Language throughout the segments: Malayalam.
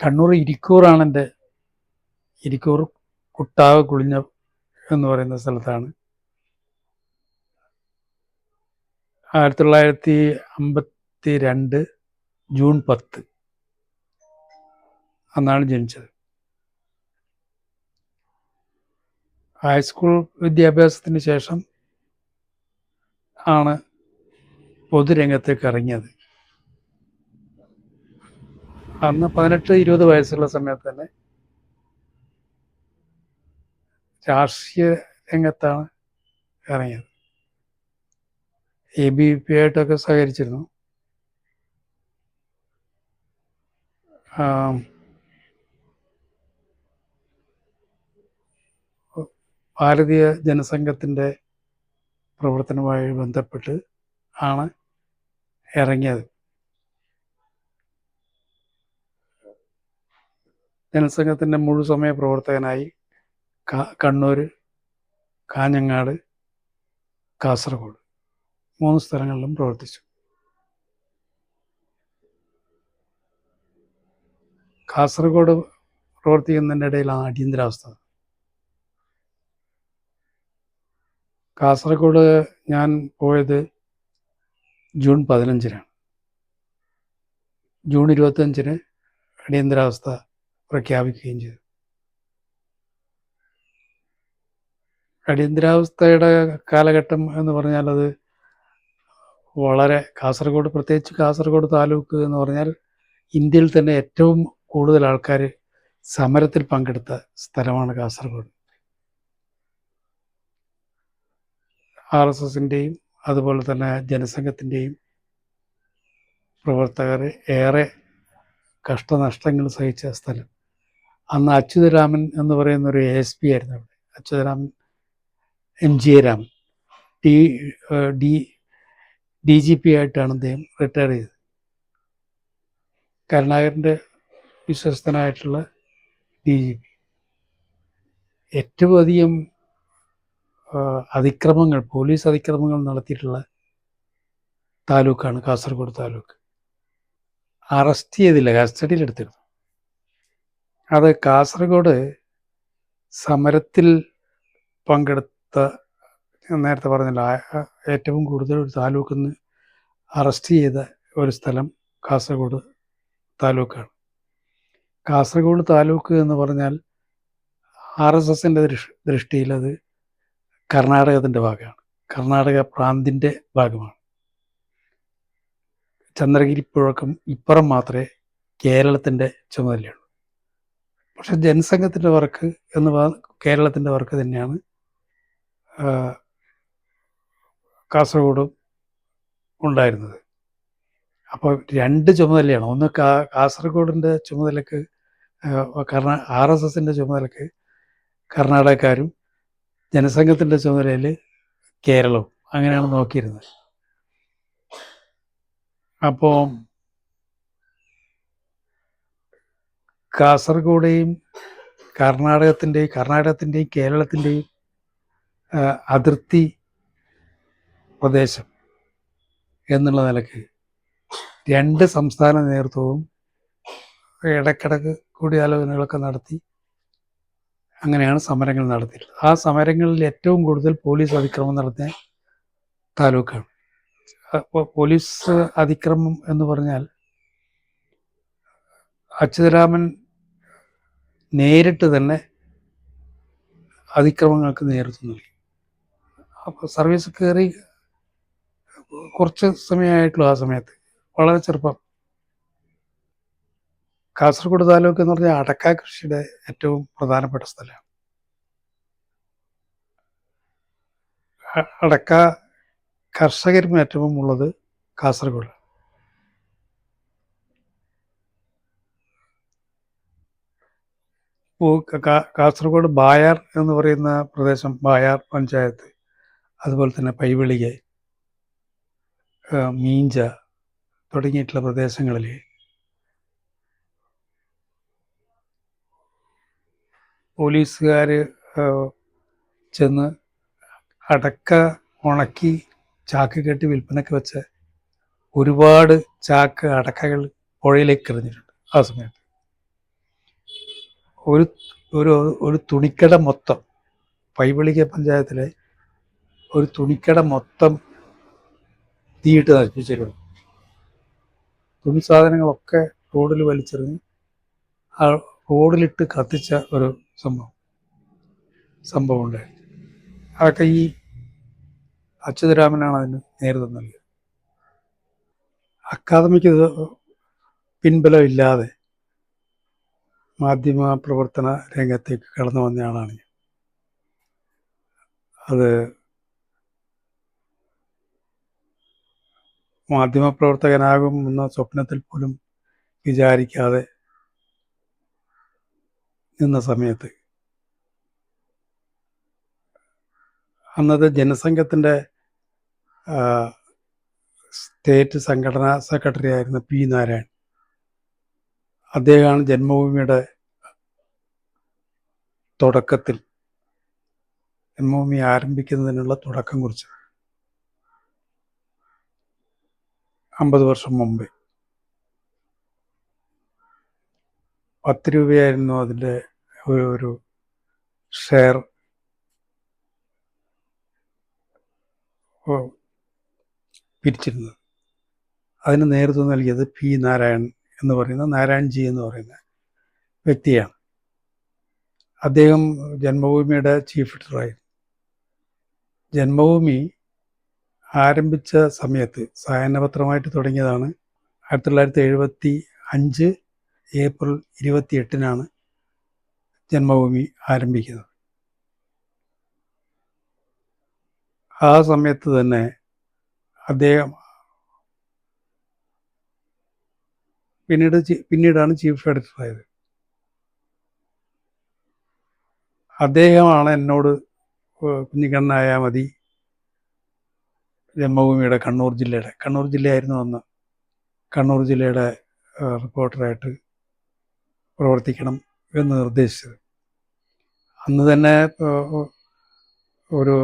കണ്ണൂർ ഇരിക്കൂറാണ് ഇരിക്കൂർ കുട്ടാവ് കുളിഞ്ഞ എന്ന് പറയുന്ന സ്ഥലത്താണ് 1952 ജൂൺ 10 അന്നാണ് ജനിച്ചത്. ഹൈസ്കൂൾ വിദ്യാഭ്യാസത്തിന് ശേഷം ആണ് പൊതുരംഗത്തേക്ക് ഇറങ്ങിയത്. അന്ന് 18-20 വയസ്സുള്ള സമയത്ത് തന്നെ രാഷ്ട്രീയ രംഗത്താണ് ഇറങ്ങിയത്. ABVP ആയിട്ടൊക്കെ സഹകരിച്ചിരുന്നു. ഭാരതീയ ജനസംഘത്തിൻ്റെ പ്രവർത്തനവുമായി ബന്ധപ്പെട്ട് ആണ് ഇറങ്ങിയത്. ജനസംഘത്തിൻ്റെ മുഴുസമയ പ്രവർത്തകനായി കണ്ണൂർ, കാഞ്ഞങ്ങാട്, കാസർഗോഡ് 3 സ്ഥലങ്ങളിലും പ്രവർത്തിച്ചു. കാസർഗോഡ് പ്രവർത്തിക്കുന്നതിൻ്റെ ഇടയിലാണ് അടിയന്തരാവസ്ഥ. കാസർഗോഡ് ഞാൻ പോയത് ജൂൺ 15-നാണ്. ജൂൺ 25-ന് അടിയന്തരാവസ്ഥ പ്രഖ്യാപിക്കുകയും ചെയ്തു. അടിയന്തരാവസ്ഥയുടെ കാലഘട്ടം എന്ന് പറഞ്ഞാൽ അത് വളരെ കാസർഗോഡ്, പ്രത്യേകിച്ച് കാസർഗോഡ് താലൂക്ക് എന്ന് പറഞ്ഞാൽ ഇന്ത്യയിൽ തന്നെ ഏറ്റവും കൂടുതൽ ആൾക്കാർ സമരത്തിൽ പങ്കെടുത്ത സ്ഥലമാണ് കാസർഗോഡ്. RSSൻ്റെയും അതുപോലെ തന്നെ ജനസംഘത്തിൻ്റെയും പ്രവർത്തകർ ഏറെ കഷ്ടനഷ്ടങ്ങൾ സഹിച്ച സ്ഥലം. അന്ന് അച്യുതരാമൻ എന്ന് പറയുന്ന ഒരു ASP ആയിരുന്നു അവിടെ. അച്യുതരാമൻ MGA രാമൻ DGP ആയിട്ടാണ് അദ്ദേഹം റിട്ടയർ ചെയ്തത്. കരുണാകരൻ്റെ വിശ്വസ്തനായിട്ടുള്ള DGP. ഏറ്റവും അധികം അതിക്രമങ്ങൾ, പോലീസ് അതിക്രമങ്ങൾ നടത്തിയിട്ടുള്ള താലൂക്കാണ് കാസർഗോഡ് താലൂക്ക്. അറസ്റ്റ് ചെയ്തില്ല, കസ്റ്റഡിയിലെടുത്തിരുന്നു. അത് കാസർഗോഡ് സമരത്തിൽ പങ്കെടുത്ത, നേരത്തെ പറഞ്ഞില്ല, ഏറ്റവും കൂടുതൽ ഒരു താലൂക്കിൽ നിന്ന് അറസ്റ്റ് ചെയ്ത ഒരു സ്ഥലം കാസർഗോഡ് താലൂക്കാണ്. കാസർഗോഡ് താലൂക്ക് എന്ന് പറഞ്ഞാൽ RSSൻ്റെ ദൃഷ്ടിയിൽ അത് കർണാടകത്തിൻ്റെ ഭാഗമാണ്, കർണാടക പ്രാന്തിൻ്റെ ഭാഗമാണ്. ചന്ദ്രഗിരി പുഴക്കും ഇപ്പുറം മാത്രമേ കേരളത്തിൻ്റെ ചുമതലയുള്ളൂ. പക്ഷെ ജനസംഘത്തിൻ്റെ വർക്ക് എന്ന് കേരളത്തിൻ്റെ വർക്ക് തന്നെയാണ് കാസർഗോഡും ഉണ്ടായിരുന്നത്. അപ്പോൾ 2 ചുമതലയാണ്. ഒന്ന് കാസർഗോഡിൻ്റെ ചുമതലക്ക്, RSSൻ്റെ ചുമതലക്ക് കർണാടകക്കാരും ജനസംഘത്തിൻ്റെ ചുമതലയിൽ കേരളവും, അങ്ങനെയാണ് നോക്കിയിരുന്നത്. അപ്പോൾ കാസർഗോഡെയും കർണാടകത്തിൻ്റെയും കേരളത്തിൻ്റെയും അതിർത്തി പ്രദേശം എന്നുള്ള നിലക്ക് 2 സംസ്ഥാന നേതൃത്വവും ഇടയ്ക്കിടയ്ക്ക് കൂടിയാലോചനകളൊക്കെ നടത്തി അങ്ങനെയാണ് സമരങ്ങൾ നടത്തിയിട്ടുള്ളത്. ആ സമരങ്ങളിൽ ഏറ്റവും കൂടുതൽ പോലീസ് അതിക്രമം നടത്തിയ താലൂക്കാണ്. പോലീസ് അതിക്രമം എന്ന് പറഞ്ഞാൽ അച്യുതരാമൻ നേരിട്ട് തന്നെ അതിക്രമങ്ങൾക്ക് നേതൃത്വം നൽകി. അപ്പോൾ സർവീസ് കയറി കുറച്ച് സമയമായിട്ടുള്ളൂ. ആ സമയത്ത് വളരെ ചെറുപ്പം. കാസർഗോഡ് താലൂക്ക് എന്ന് പറഞ്ഞാൽ അടക്ക കൃഷിയുടെ ഏറ്റവും പ്രധാനപ്പെട്ട സ്ഥലമാണ്. അടക്ക കർഷകരും ഏറ്റവും ഉള്ളത് കാസർഗോഡ്. കാസർഗോഡ് ബായാർ എന്ന് പറയുന്ന പ്രദേശം, ബായാർ പഞ്ചായത്ത്, അതുപോലെ തന്നെ പൈവിളിക, മീഞ്ച തുടങ്ങിയിട്ടുള്ള പ്രദേശങ്ങളിൽ പോലീസുകാർ ചെന്ന് അടക്ക ഉണക്കി ചാക്ക് കെട്ടി വിൽപ്പനയ്ക്ക് വെച്ച ഒരുപാട് ചാക്ക് അടക്കകൾ പുഴയിലേക്ക് എറിഞ്ഞിട്ടുണ്ട് ആ സമയത്ത്. ഒരു ഒരു ഒരു തുണിക്കട മൊത്തം, പൈവളിക പഞ്ചായത്തിലെ ഒരു തുണിക്കട മൊത്തം തീയിട്ട് നശിപ്പിച്ചിരുന്നു. തുണി സാധനങ്ങളൊക്കെ റോഡിൽ വലിച്ചെറിഞ്ഞ് ആ റോഡിലിട്ട് കത്തിച്ച ഒരു സംഭവം ഉണ്ടായി. അതൊക്കെ ഈ അച്യുതരാമനാണ് അതിന് നേതൃത്വം നൽകിയത്. അക്കാദമിക്ക് പിൻബലം ഇല്ലാതെ മാധ്യമ പ്രവർത്തന രംഗത്തേക്ക് കടന്നു വന്നയാളാണ് ഞാൻ. അത് മാധ്യമപ്രവർത്തകനാകും എന്ന സ്വപ്നത്തിൽ പോലും വിചാരിക്കാതെ നിന്ന സമയത്ത് അന്നത്തെ ജനസംഘത്തിൻ്റെ സ്റ്റേറ്റ് സംഘടനാ സെക്രട്ടറി ആയിരുന്ന പി നാരായൺ, അദ്ദേഹമാണ് ജന്മഭൂമിയുടെ തുടക്കത്തിൽ, ജന്മഭൂമി ആരംഭിക്കുന്നതിനുള്ള തുടക്കം കുറിച്ചത് 50 വർഷം മുമ്പേ. 10 രൂപയായിരുന്നു അതിൻ്റെ ഒരു ഷെയർ പിരിച്ചിരുന്നത്. അതിന് നേതൃത്വം നൽകിയത് പി നാരായൺ എന്ന് പറയുന്ന, നാരായൺജി എന്ന് പറയുന്ന വ്യക്തിയാണ്. അദ്ദേഹം ജന്മഭൂമിയുടെ ചീഫ് എഡിറ്ററായിരുന്നു. ജന്മഭൂമി ആരംഭിച്ച സമയത്ത് സായാഹ്നപത്രമായിട്ട് തുടങ്ങിയതാണ്. 1975 ഏപ്രിൽ 28-നാണ് ജന്മഭൂമി ആരംഭിക്കുന്നത്. ആ സമയത്ത് തന്നെ അദ്ദേഹം പിന്നീടാണ് ചീഫ് എഡിറ്ററായത്. അദ്ദേഹമാണ് എന്നോട് കുഞ്ഞിക്കണ്ണനായാൽ മതി ജന്മഭൂമിയുടെ കണ്ണൂർ ജില്ലയായിരുന്നു അന്ന്, കണ്ണൂർ ജില്ലയുടെ റിപ്പോർട്ടറായിട്ട് പ്രവർത്തിക്കണം എന്ന് നിർദ്ദേശിച്ചത്. അന്ന് തന്നെ ഒരു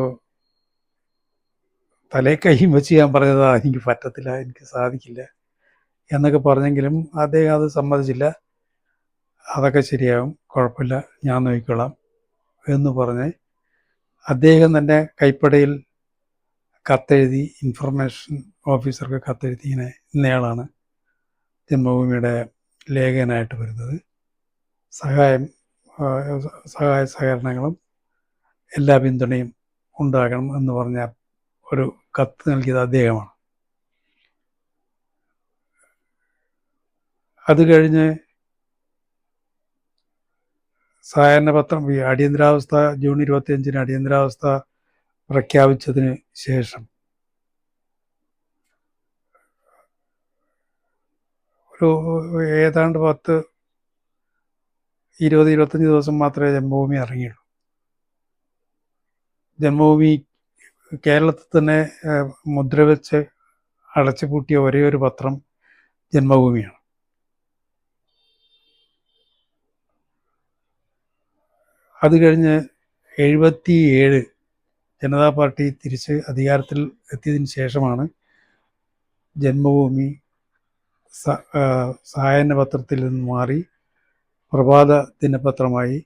തലേ കൈയും വെച്ച് ഞാൻ പറഞ്ഞതാ, എനിക്ക് പറ്റത്തില്ല, എനിക്ക് സാധിക്കില്ല എന്നൊക്കെ പറഞ്ഞെങ്കിലും അദ്ദേഹം അത് സമ്മതിച്ചില്ല. അതൊക്കെ ശരിയാകും, കുഴപ്പമില്ല, ഞാൻ നോക്കിക്കൊള്ളാം എന്ന് പറഞ്ഞ് അദ്ദേഹം തന്നെ കൈപ്പടയിൽ കത്തെഴുതി, ഇൻഫർമേഷൻ ഓഫീസർക്ക് കത്തെഴുതി, ഇന്നയാളാണ് ജന്മഭൂമിയുടെ ലേഖകനായിട്ട് വരുന്നത്, സഹായ സഹകരണങ്ങളും എല്ലാ പിന്തുണയും ഉണ്ടാകണം എന്ന് പറഞ്ഞ ഒരു കത്ത് നൽകിയത് അദ്ദേഹമാണ്. അത് കഴിഞ്ഞ് സായാഹ്നപത്രം അടിയന്തരാവസ്ഥ ജൂൺ 25-ന് അടിയന്തരാവസ്ഥ പ്രഖ്യാപിച്ചതിന് ശേഷം ഒരു ഏതാണ്ട് 20-25 ദിവസം മാത്രമേ ജന്മഭൂമി ഇറങ്ങിയുള്ളൂ. ജന്മഭൂമി കേരളത്തിൽ തന്നെ മുദ്രവെച്ച് അടച്ചുപൂട്ടിയ ഒരേ ഒരു പത്രം ജന്മഭൂമിയാണ്. അത് കഴിഞ്ഞ് 77 ജനതാ പാർട്ടി തിരിച്ച് അധികാരത്തിൽ എത്തിയതിന് ശേഷമാണ് ജന്മഭൂമി സായാഹ്ന പത്രത്തിൽ നിന്ന് മാറി പ്രഭാത ദിനപത്രമായി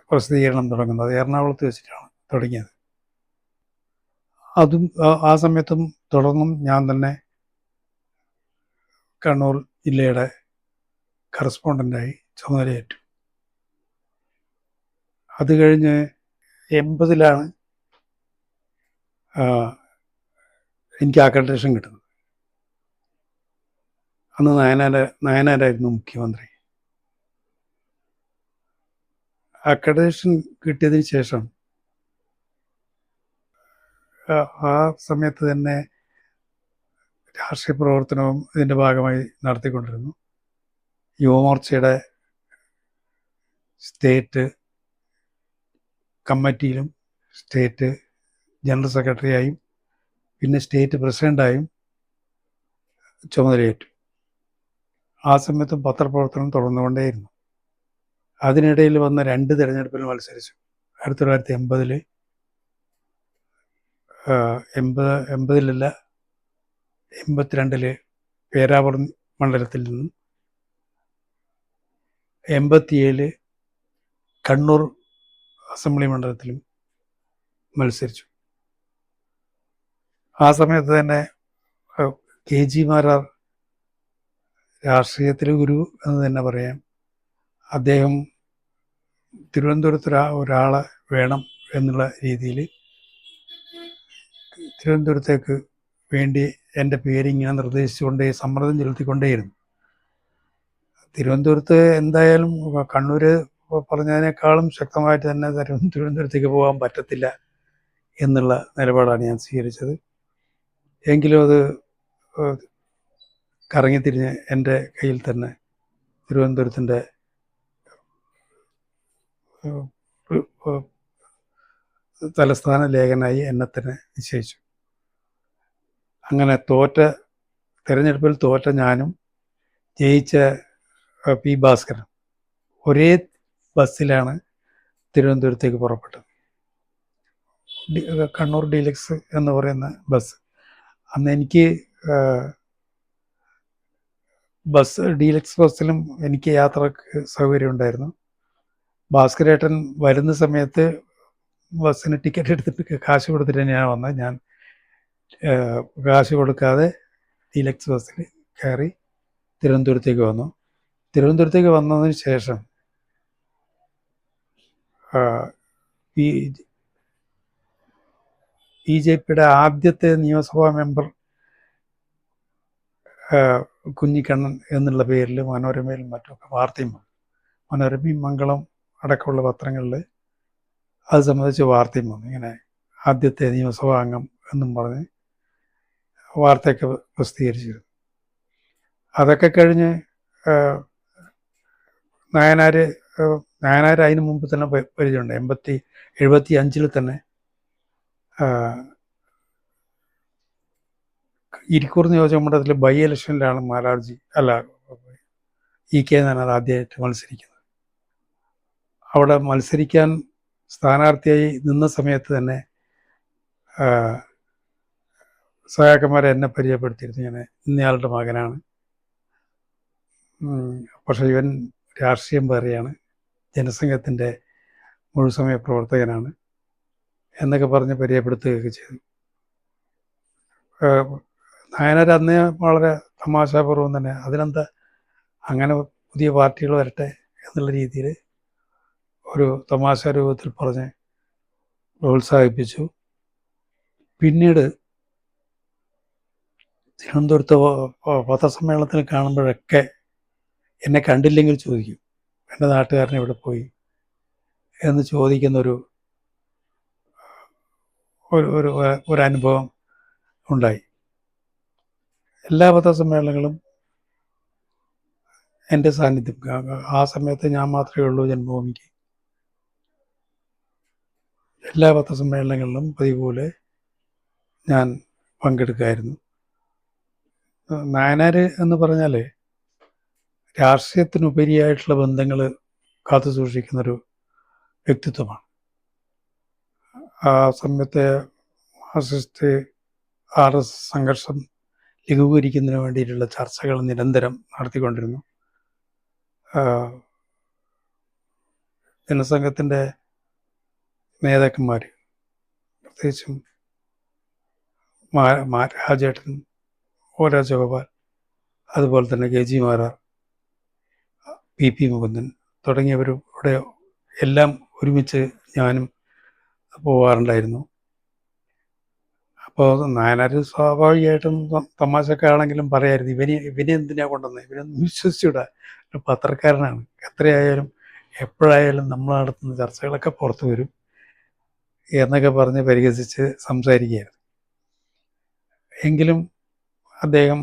പ്രസിദ്ധീകരണം തുടങ്ങുന്നത്. എറണാകുളത്ത് വെച്ചിട്ടാണ് തുടങ്ങിയത്. അതും ആ സമയത്തും തുടർന്നും ഞാൻ തന്നെ കണ്ണൂർ ജില്ലയുടെ കറസ്പോണ്ടൻ്റായി ചുമതലയേറ്റു. അത് കഴിഞ്ഞ് 80-ലാണ് എനിക്ക് അക്രഡിറ്റേഷൻ കിട്ടുന്നത്. അന്ന് നയനാരായിരുന്നു മുഖ്യമന്ത്രി. അക്രഡിറ്റേഷൻ കിട്ടിയതിന് ശേഷം ആ സമയത്ത് തന്നെ രാഷ്ട്രീയ പ്രവർത്തനവും ഇതിൻ്റെ ഭാഗമായി നടത്തിക്കൊണ്ടിരുന്നു. യുവമോർച്ചയുടെ സ്റ്റേറ്റ് കമ്മിറ്റിയിലും സ്റ്റേറ്റ് ജനറൽ സെക്രട്ടറിയായും പിന്നെ സ്റ്റേറ്റ് പ്രസിഡൻ്റായും ചുമതലയേറ്റു. ആ സമയത്തും പത്രപ്രവർത്തനം തുടർന്നുകൊണ്ടേയിരുന്നു. അതിനിടയിൽ വന്ന 2 തിരഞ്ഞെടുപ്പിൽ മത്സരിച്ചു. 1980-ൽ 82-ൽ പേരാവൂർ മണ്ഡലത്തിൽ നിന്നും 87 കണ്ണൂർ അസംബ്ലി മണ്ഡലത്തിലും മത്സരിച്ചു. ആ സമയത്ത് തന്നെ KG മാരാർ രാഷ്ട്രീയത്തിലെ ഗുരു എന്ന് തന്നെ പറയാം. അദ്ദേഹം തിരുവനന്തപുരത്ത് ഒരാളെ വേണം എന്നുള്ള രീതിയിൽ തിരുവനന്തപുരത്തേക്ക് വേണ്ടി എൻ്റെ പേരിങ്ങനെ നിർദ്ദേശിച്ചുകൊണ്ടേ സമ്മർദ്ദം ചെലുത്തിക്കൊണ്ടേയിരുന്നു. തിരുവനന്തപുരത്ത് എന്തായാലും കണ്ണൂർ പറഞ്ഞതിനേക്കാളും ശക്തമായിട്ട് തന്നെ തിരുവനന്തപുരത്തേക്ക് പോകാൻ പറ്റത്തില്ല എന്നുള്ള നിലപാടാണ് ഞാൻ സ്വീകരിച്ചത്. എങ്കിലും അത് കറങ്ങിത്തിരിഞ്ഞ് എൻ്റെ കയ്യിൽ തന്നെ തിരുവനന്തപുരത്തിൻ്റെ തലസ്ഥാന ലേഖനായി എന്നെ തന്നെ നിശ്ചയിച്ചു. അങ്ങനെ തെരഞ്ഞെടുപ്പിൽ തോറ്റ ഞാനും ജയിച്ച P. ഭാസ്കരൻ ഒരേ ബസ്സിലാണ് തിരുവനന്തപുരത്തേക്ക് പുറപ്പെട്ടത്. കണ്ണൂർ ഡീലക്സ് എന്ന് പറയുന്ന ബസ്. അന്ന് എനിക്ക് ഡീലക്സ് ബസ്സിലും എനിക്ക് യാത്രക്ക് സൗകര്യം ഉണ്ടായിരുന്നു. ഭാസ്കരേട്ടൻ വരുന്ന സമയത്ത് ബസ്സിന് ടിക്കറ്റ് എടുത്തിട്ട് കാശ് കൊടുത്തിട്ട് തന്നെയാണ് വന്നത്. ഞാൻ കാശ് കൊടുക്കാതെ ഡീലക്സ് ബസ്സിൽ കയറി തിരുവനന്തപുരത്തേക്ക് വന്നു. തിരുവനന്തപുരത്തേക്ക് വന്നതിന് ശേഷം BJPയുടെ ആദ്യത്തെ നിയമസഭാ മെമ്പർ കുഞ്ഞിക്കണ്ണൻ എന്നുള്ള പേരിൽ മനോരമയിലും മറ്റുമൊക്കെ വാർത്തയും വന്നു. മനോരമയും മംഗളം അടക്കമുള്ള പത്രങ്ങളിൽ അത് സംബന്ധിച്ച് വാർത്തയും വന്നു. ഇങ്ങനെ ആദ്യത്തെ നിയമസഭാ അംഗം എന്നും പറഞ്ഞ് വാർത്തയൊക്കെ പ്രസിദ്ധീകരിച്ചിരുന്നു. അതൊക്കെ കഴിഞ്ഞ് നായനാർ അതിന് മുമ്പ് തന്നെ പരിചയമുണ്ട്. 75 തന്നെ ഇരിക്കൂർ നിയോജക മണ്ഡലത്തിൽ ബൈ ഇലക്ഷനിലാണ് EK നായനാർ ആദ്യമായിട്ട് മത്സരിക്കുന്നത്. അവിടെ മത്സരിക്കാൻ സ്ഥാനാർത്ഥിയായി നിന്ന സമയത്ത് തന്നെ സഹാക്കന്മാരെ എന്നെ പരിചയപ്പെടുത്തിയിരുന്നു. ഇങ്ങനെ ഇന്നയാളുടെ മകനാണ്, പക്ഷെ ഇവൻ രാഷ്ട്രീയം വേറെയാണ്, ജനസംഘത്തിൻ്റെ മുഴുസമയ പ്രവർത്തകനാണ് എന്നൊക്കെ പറഞ്ഞ് പരിചയപ്പെടുത്തുകയൊക്കെ ചെയ്തു. നായനാർ അന്ന് വളരെ തമാശാപൂർവ്വം തന്നെ അതിനെന്താ അങ്ങനെ പുതിയ പാർട്ടികൾ വരട്ടെ എന്നുള്ള രീതിയിൽ ഒരു തമാശ രൂപത്തിൽ പറഞ്ഞ് പ്രോത്സാഹിപ്പിച്ചു. പിന്നീട് തിരുവനന്തപുരത്ത് പത്രസമ്മേളനത്തിൽ കാണുമ്പോഴൊക്കെ എന്നെ കണ്ടില്ലെങ്കിൽ ചോദിക്കും, എൻ്റെ നാട്ടുകാരൻ ഇവിടെ പോയി എന്ന് ചോദിക്കുന്നൊരു അനുഭവം ഉണ്ടായി. എല്ലാ പത്രസമ്മേളനങ്ങളും എൻ്റെ സാന്നിധ്യം, ആ സമയത്ത് ഞാൻ മാത്രമേ ഉള്ളൂ ജന്മഭൂമിക്ക്. എല്ലാ പത്രസമ്മേളനങ്ങളിലും പതിപോലെ ഞാൻ പങ്കെടുക്കുമായിരുന്നു. നായനാർ എന്ന് പറഞ്ഞാൽ രാഷ്ട്രീയത്തിനുപരിയായിട്ടുള്ള ബന്ധങ്ങൾ കാത്തു സൂക്ഷിക്കുന്നൊരു വ്യക്തിത്വമാണ്. ആ സമയത്തെ മാർക്സിസ്റ്റ് RS സംഘർഷം ലഘൂകരിക്കുന്നതിന് വേണ്ടിയിട്ടുള്ള ചർച്ചകൾ നിരന്തരം നടത്തിക്കൊണ്ടിരുന്നു. ജനസംഘത്തിൻ്റെ നേതാക്കന്മാർ, പ്രത്യേകിച്ചും രാജേട്ടൻ, O. രാജഗോപാൽ, അതുപോലെ തന്നെ KG മാരാർ, PP മുകുന്ദൻ തുടങ്ങിയവരുടെ എല്ലാം ഒരുമിച്ച് ഞാനും പോകാറുണ്ടായിരുന്നു. അപ്പോൾ നായനാർ സ്വാഭാവികമായിട്ടും തമാശക്കാണെങ്കിലും പറയായിരുന്നു, ഇവനെ എന്തിനാണ് കൊണ്ടുവന്നത്, ഇവനൊന്നും വിശ്വസിച്ചുകൂടാ, ഒരു പത്രക്കാരനാണ്, എത്രയായാലും എപ്പോഴായാലും നമ്മൾ നടത്തുന്ന ചർച്ചകളൊക്കെ പുറത്തു വരും എന്നൊക്കെ പറഞ്ഞ് പരിഹസിച്ച് സംസാരിക്കുകയായിരുന്നു. എങ്കിലും അദ്ദേഹം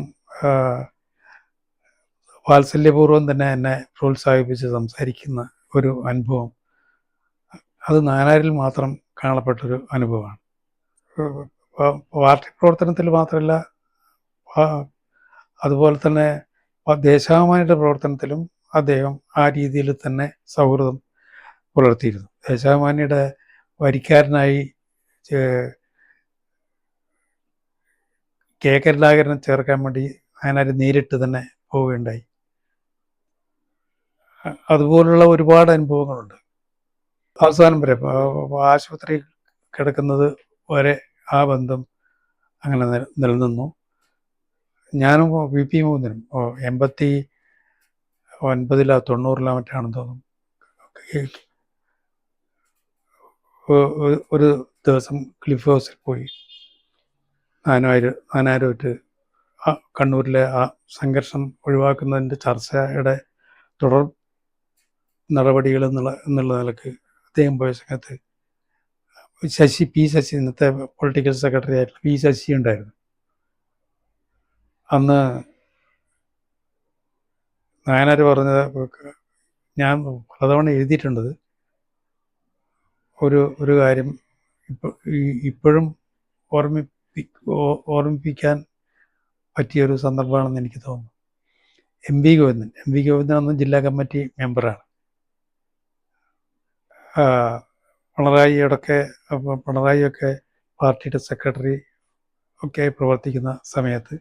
വാത്സല്യപൂർവ്വം തന്നെ എന്നെ പ്രോത്സാഹിപ്പിച്ച് സംസാരിക്കുന്ന ഒരു അനുഭവം, അത് നായനാരിൽ മാത്രം കാണപ്പെട്ടൊരു അനുഭവമാണ്. പാർട്ടി പ്രവർത്തനത്തിൽ മാത്രമല്ല, അതുപോലെ തന്നെ ദേശാഭിമാനിയുടെ പ്രവർത്തനത്തിലും അദ്ദേഹം ആ രീതിയിൽ തന്നെ സൗഹൃദം പുലർത്തിയിരുന്നു. ദേശാഭിമാനിയുടെ വരിക്കാരനായി K. കരുണാകരനെ ചേർക്കാൻ വേണ്ടി നായനാർ നേരിട്ട് തന്നെ പോവുകയുണ്ടായി. അതുപോലുള്ള ഒരുപാട് അനുഭവങ്ങളുണ്ട്. അവസാനം വരെ ആശുപത്രി കിടക്കുന്നത് വരെ ആ ബന്ധം അങ്ങനെ നിലനിന്നു. ഞാനും VP മോഹനനും 89 90 തോന്നുന്നു ഒരു ദിവസം ക്ലിഫ് ഹൗസിൽ പോയി നാനാരുമായിട്ട് കണ്ണൂരിലെ ആ സംഘർഷം ഒഴിവാക്കുന്നതിൻ്റെ ചർച്ചയുടെ തുടർ നടപടികൾ എന്നുള്ള നിലക്ക് അദ്ദേഹം പോയ സമയത്ത് പി ശശി ഇന്നത്തെ പൊളിറ്റിക്കൽ സെക്രട്ടറി ആയിട്ടുള്ള പി ശശി ഉണ്ടായിരുന്നു. അന്ന് നായനാർ പറഞ്ഞത് ഞാൻ പലതവണ എഴുതിയിട്ടുണ്ടത് ഒരു കാര്യം ഇപ്പോഴും ഓർമ്മിപ്പിക്കാൻ പറ്റിയൊരു സന്ദർഭമാണെന്ന് എനിക്ക് തോന്നുന്നു. എം വി ഗോവിന്ദൻ അന്ന് ജില്ലാ കമ്മിറ്റി മെമ്പറാണ്. പിണറായിയൊക്കെ പാർട്ടിയുടെ സെക്രട്ടറി ഒക്കെ പ്രവർത്തിക്കുന്ന സമയത്ത്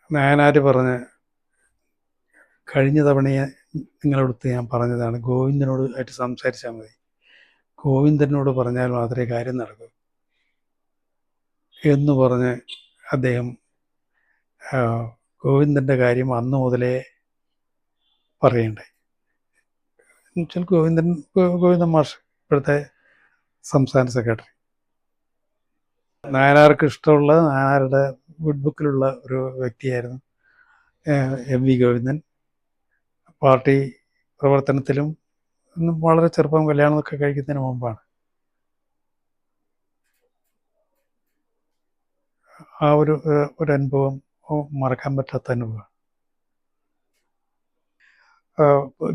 നായനാർ പറഞ്ഞ് കഴിഞ്ഞ തവണയെ നിങ്ങളടുത്ത് ഞാൻ പറഞ്ഞതാണ്, ഗോവിന്ദനോട് ആയിട്ട് സംസാരിച്ചാൽ മതി, ഗോവിന്ദനോട് പറഞ്ഞാൽ മാത്രമേ കാര്യം നടക്കൂ എന്ന് പറഞ്ഞ് അദ്ദേഹം ഗോവിന്ദൻ്റെ കാര്യം അന്ന് മുതലേ പറയണ്ടായി. എന്നുവെച്ചാൽ ഗോവിന്ദൻ മാഷ് ഇപ്പോഴത്തെ സംസ്ഥാന സെക്രട്ടറി, നായനാർക്ക് ഇഷ്ടമുള്ള നായനാരുടെ ഗുഡ് ബുക്കിലുള്ള ഒരു വ്യക്തിയായിരുന്നു എം വി ഗോവിന്ദൻ. പാർട്ടി പ്രവർത്തനത്തിലും വളരെ ചെറുപ്പം കല്യാണമൊക്കെ കഴിക്കുന്നതിന് മുമ്പാണ്. ആ ഒരു അനുഭവം മറക്കാൻ പറ്റാത്ത അനുഭവമാണ്.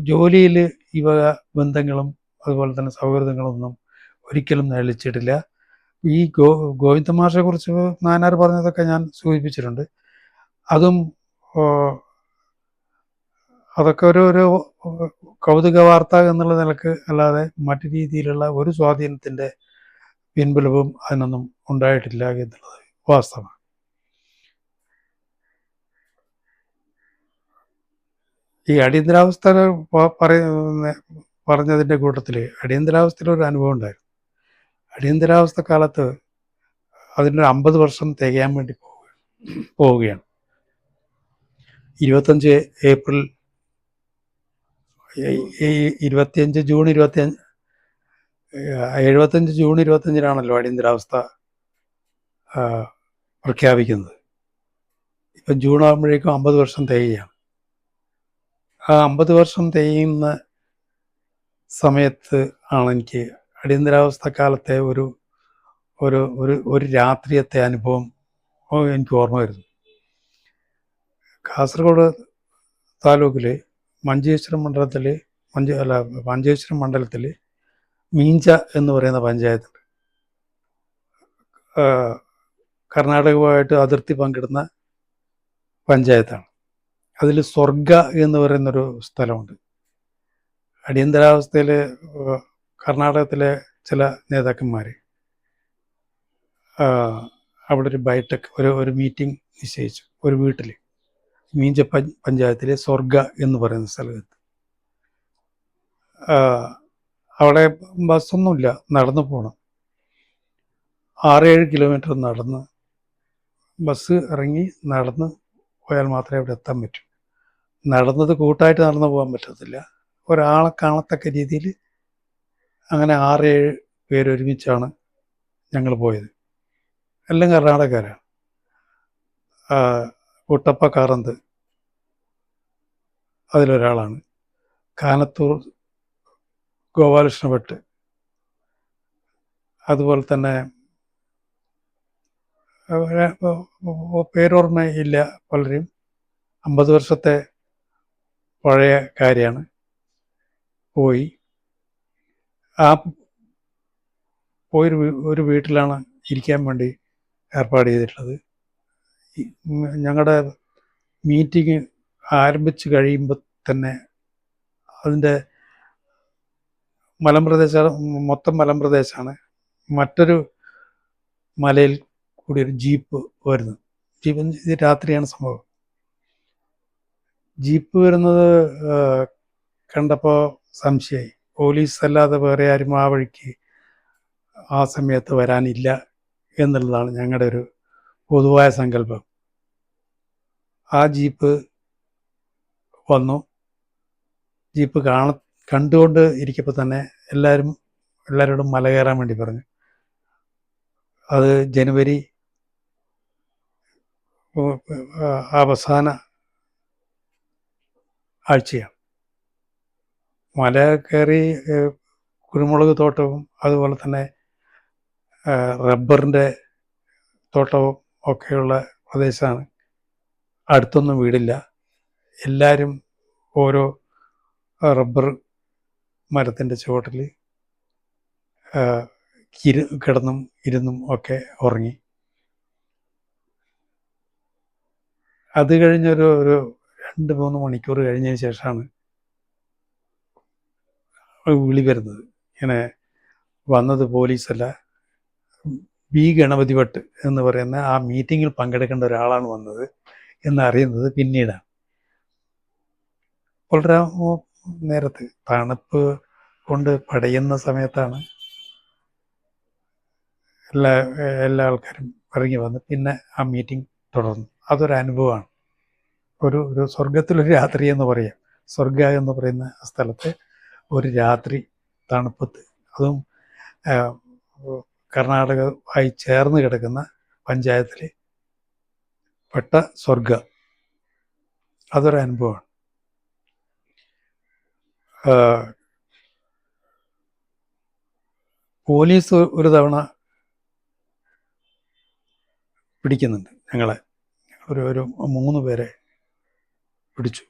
ജോലിയിൽ ഈ വക ബന്ധങ്ങളും അതുപോലെ തന്നെ സൗഹൃദങ്ങളൊന്നും ഒരിക്കലും നിലച്ചിട്ടില്ല. ഈ ഗോവിന്ദ മാഷെ കുറിച്ച് നായനാർ പറഞ്ഞതൊക്കെ ഞാൻ സൂചിപ്പിച്ചിട്ടുണ്ട്. അതൊക്കെ ഒരു കൗതുക വാർത്ത എന്നുള്ള നിലക്ക് അല്ലാതെ മറ്റു രീതിയിലുള്ള ഒരു സ്വാധീനത്തിൻ്റെ പിൻബലവും അതിനൊന്നും ഉണ്ടായിട്ടില്ല എന്നുള്ളത് വാസ്തവമാണ്. ഈ അടിയന്തരാവസ്ഥ പറഞ്ഞതിൻ്റെ കൂട്ടത്തിൽ അടിയന്തരാവസ്ഥയിലൊരു അനുഭവം ഉണ്ടായിരുന്നു. അടിയന്തരാവസ്ഥ കാലത്ത് അതിൻ്റെ 50 വർഷം തികയാൻ വേണ്ടി പോവുകയാണ്. 25 ഏപ്രിൽ 75 ജൂൺ 25 അടിയന്തരാവസ്ഥ പ്രഖ്യാപിക്കുന്നത്. ഇപ്പം ജൂൺ ആകുമ്പോഴേക്കും 50 വർഷം തികയാണ്. ആ 50 വർഷം തികയുന്ന സമയത്ത് ആണ് എനിക്ക് അടിയന്തരാവസ്ഥ കാലത്തെ ഒരു രാത്രിയത്തെ അനുഭവം എനിക്ക് ഓർമ്മ വരുന്നു. കാസർഗോഡ് താലൂക്കിൽ മഞ്ചേശ്വരം മഞ്ചേശ്വരം മീഞ്ച എന്ന് പറയുന്ന പഞ്ചായത്തുണ്ട്. കർണാടകവുമായിട്ട് അതിർത്തി പങ്കിടുന്ന പഞ്ചായത്താണ്. അതിൽ സ്വർഗ എന്ന് പറയുന്നൊരു സ്ഥലമുണ്ട്. അടിയന്തരാവസ്ഥയിൽ കർണാടകത്തിലെ ചില നേതാക്കന്മാർ അവിടെ ഒരു ബൈഠക്ക് ഒരു മീറ്റിംഗ് നിശ്ചയിച്ചു ഒരു വീട്ടിൽ, മീഞ്ച പഞ്ചായത്തിലെ സ്വർഗ എന്ന് പറയുന്ന സ്ഥലത്ത്. അവിടെ ബസ്സൊന്നുമില്ല, നടന്നു പോകണം. 6-7 കിലോമീറ്റർ നടന്ന് ബസ് ഇറങ്ങി നടന്ന് പോയാൽ മാത്രമേ അവിടെ എത്താൻ പറ്റൂ. നടന്നത് കൂട്ടായിട്ട് നടന്നു പോകാൻ പറ്റത്തില്ല. ഒരാളെ കാണത്തക്ക രീതിയിൽ അങ്ങനെ 6-7 പേരൊരുമിച്ചാണ് ഞങ്ങൾ പോയത്. എല്ലാം കർണാടകക്കാരാണ്. കുട്ടപ്പ കാറന്ത് അതിലൊരാളാണ്. കാനത്തൂർ ഗോപാലകൃഷ്ണ ഭട്ട്, അതുപോലെ തന്നെ പേരോർമ്മയില്ല പലരും. 50 വർഷത്തെ പഴയ കാര്യമാണ്. പോയി ഒരു വീട്ടിലാണ് ഇരിക്കാൻ വേണ്ടി ഏർപ്പാട് ചെയ്തിട്ടുള്ളത്. ഞങ്ങളുടെ മീറ്റിംഗ് ആരംഭിച്ച് കഴിയുമ്പോൾ തന്നെ അതിൻ്റെ മൊത്തം മലമ്പ്രദേശമാണ്. മറ്റൊരു മലയിൽ കൂടി ഒരു ജീപ്പ് വരുന്നു. ഇത് രാത്രിയാണ് സംഭവം. ജീപ്പ് വരുന്നത് കണ്ടപ്പോൾ സംശയമായി. പോലീസ് അല്ലാതെ വേറെ ആരും ആ വഴിക്ക് ആ സമയത്ത് വരാനില്ല എന്നുള്ളതാണ് ഞങ്ങളുടെ ഒരു പൊതുവായ സങ്കല്പം. ആ ജീപ്പ് വന്നു. ജീപ്പ് കണ്ടുകൊണ്ട് ഇരിക്കുമ്പോൾ തന്നെ എല്ലാവരോടും മല കയറാൻ വേണ്ടി പറഞ്ഞു. അത് ജനുവരി അവസാന ആഴ്ചയാണ്. മല കയറി കുരുമുളക് തോട്ടവും അതുപോലെ തന്നെ റബ്ബറിൻ്റെ തോട്ടവും ഒക്കെയുള്ള പ്രദേശമാണ്. അടുത്തൊന്നും വീടില്ല. എല്ലാവരും ഓരോ റബ്ബർ മരത്തിൻ്റെ ചുവട്ടിൽ കിടന്നും ഇരുന്നും ഒക്കെ ഉറങ്ങി. അത് കഴിഞ്ഞൊരു 2-3 മണിക്കൂർ കഴിഞ്ഞതിന് ശേഷമാണ് വിളി വരുന്നത്. ഇങ്ങനെ വന്നത് പോലീസല്ല, ബി ഗണപതി ഭട്ട് എന്ന് പറയുന്ന ആ മീറ്റിങ്ങിൽ പങ്കെടുക്കേണ്ട ഒരാളാണ് വന്നത് എന്നറിയുന്നത് പിന്നീടാണ്. വളരെ നേരത്ത് തണുപ്പ് കൊണ്ട് പടയുന്ന സമയത്താണ് എല്ലാ ആൾക്കാരും ഇറങ്ങി വന്ന് പിന്നെ ആ മീറ്റിംഗ് തുടർന്നു. അതൊരു അനുഭവമാണ്. ഒരു സ്വർഗത്തിലൊരു രാത്രി എന്ന് പറയാം. സ്വർഗ എന്ന് പറയുന്ന സ്ഥലത്ത് ഒരു രാത്രി തണുപ്പത്ത്, അതും കർണാടകവുമായി ചേർന്ന് കിടക്കുന്ന പഞ്ചായത്തിൽ പെട്ട സ്വർഗ, അതൊരു അനുഭവമാണ്. പോലീസ് ഒരു തവണ പിടിക്കുന്നുണ്ട് ഞങ്ങളെ. ഒരു 3 പേരെ പിടിച്ചു.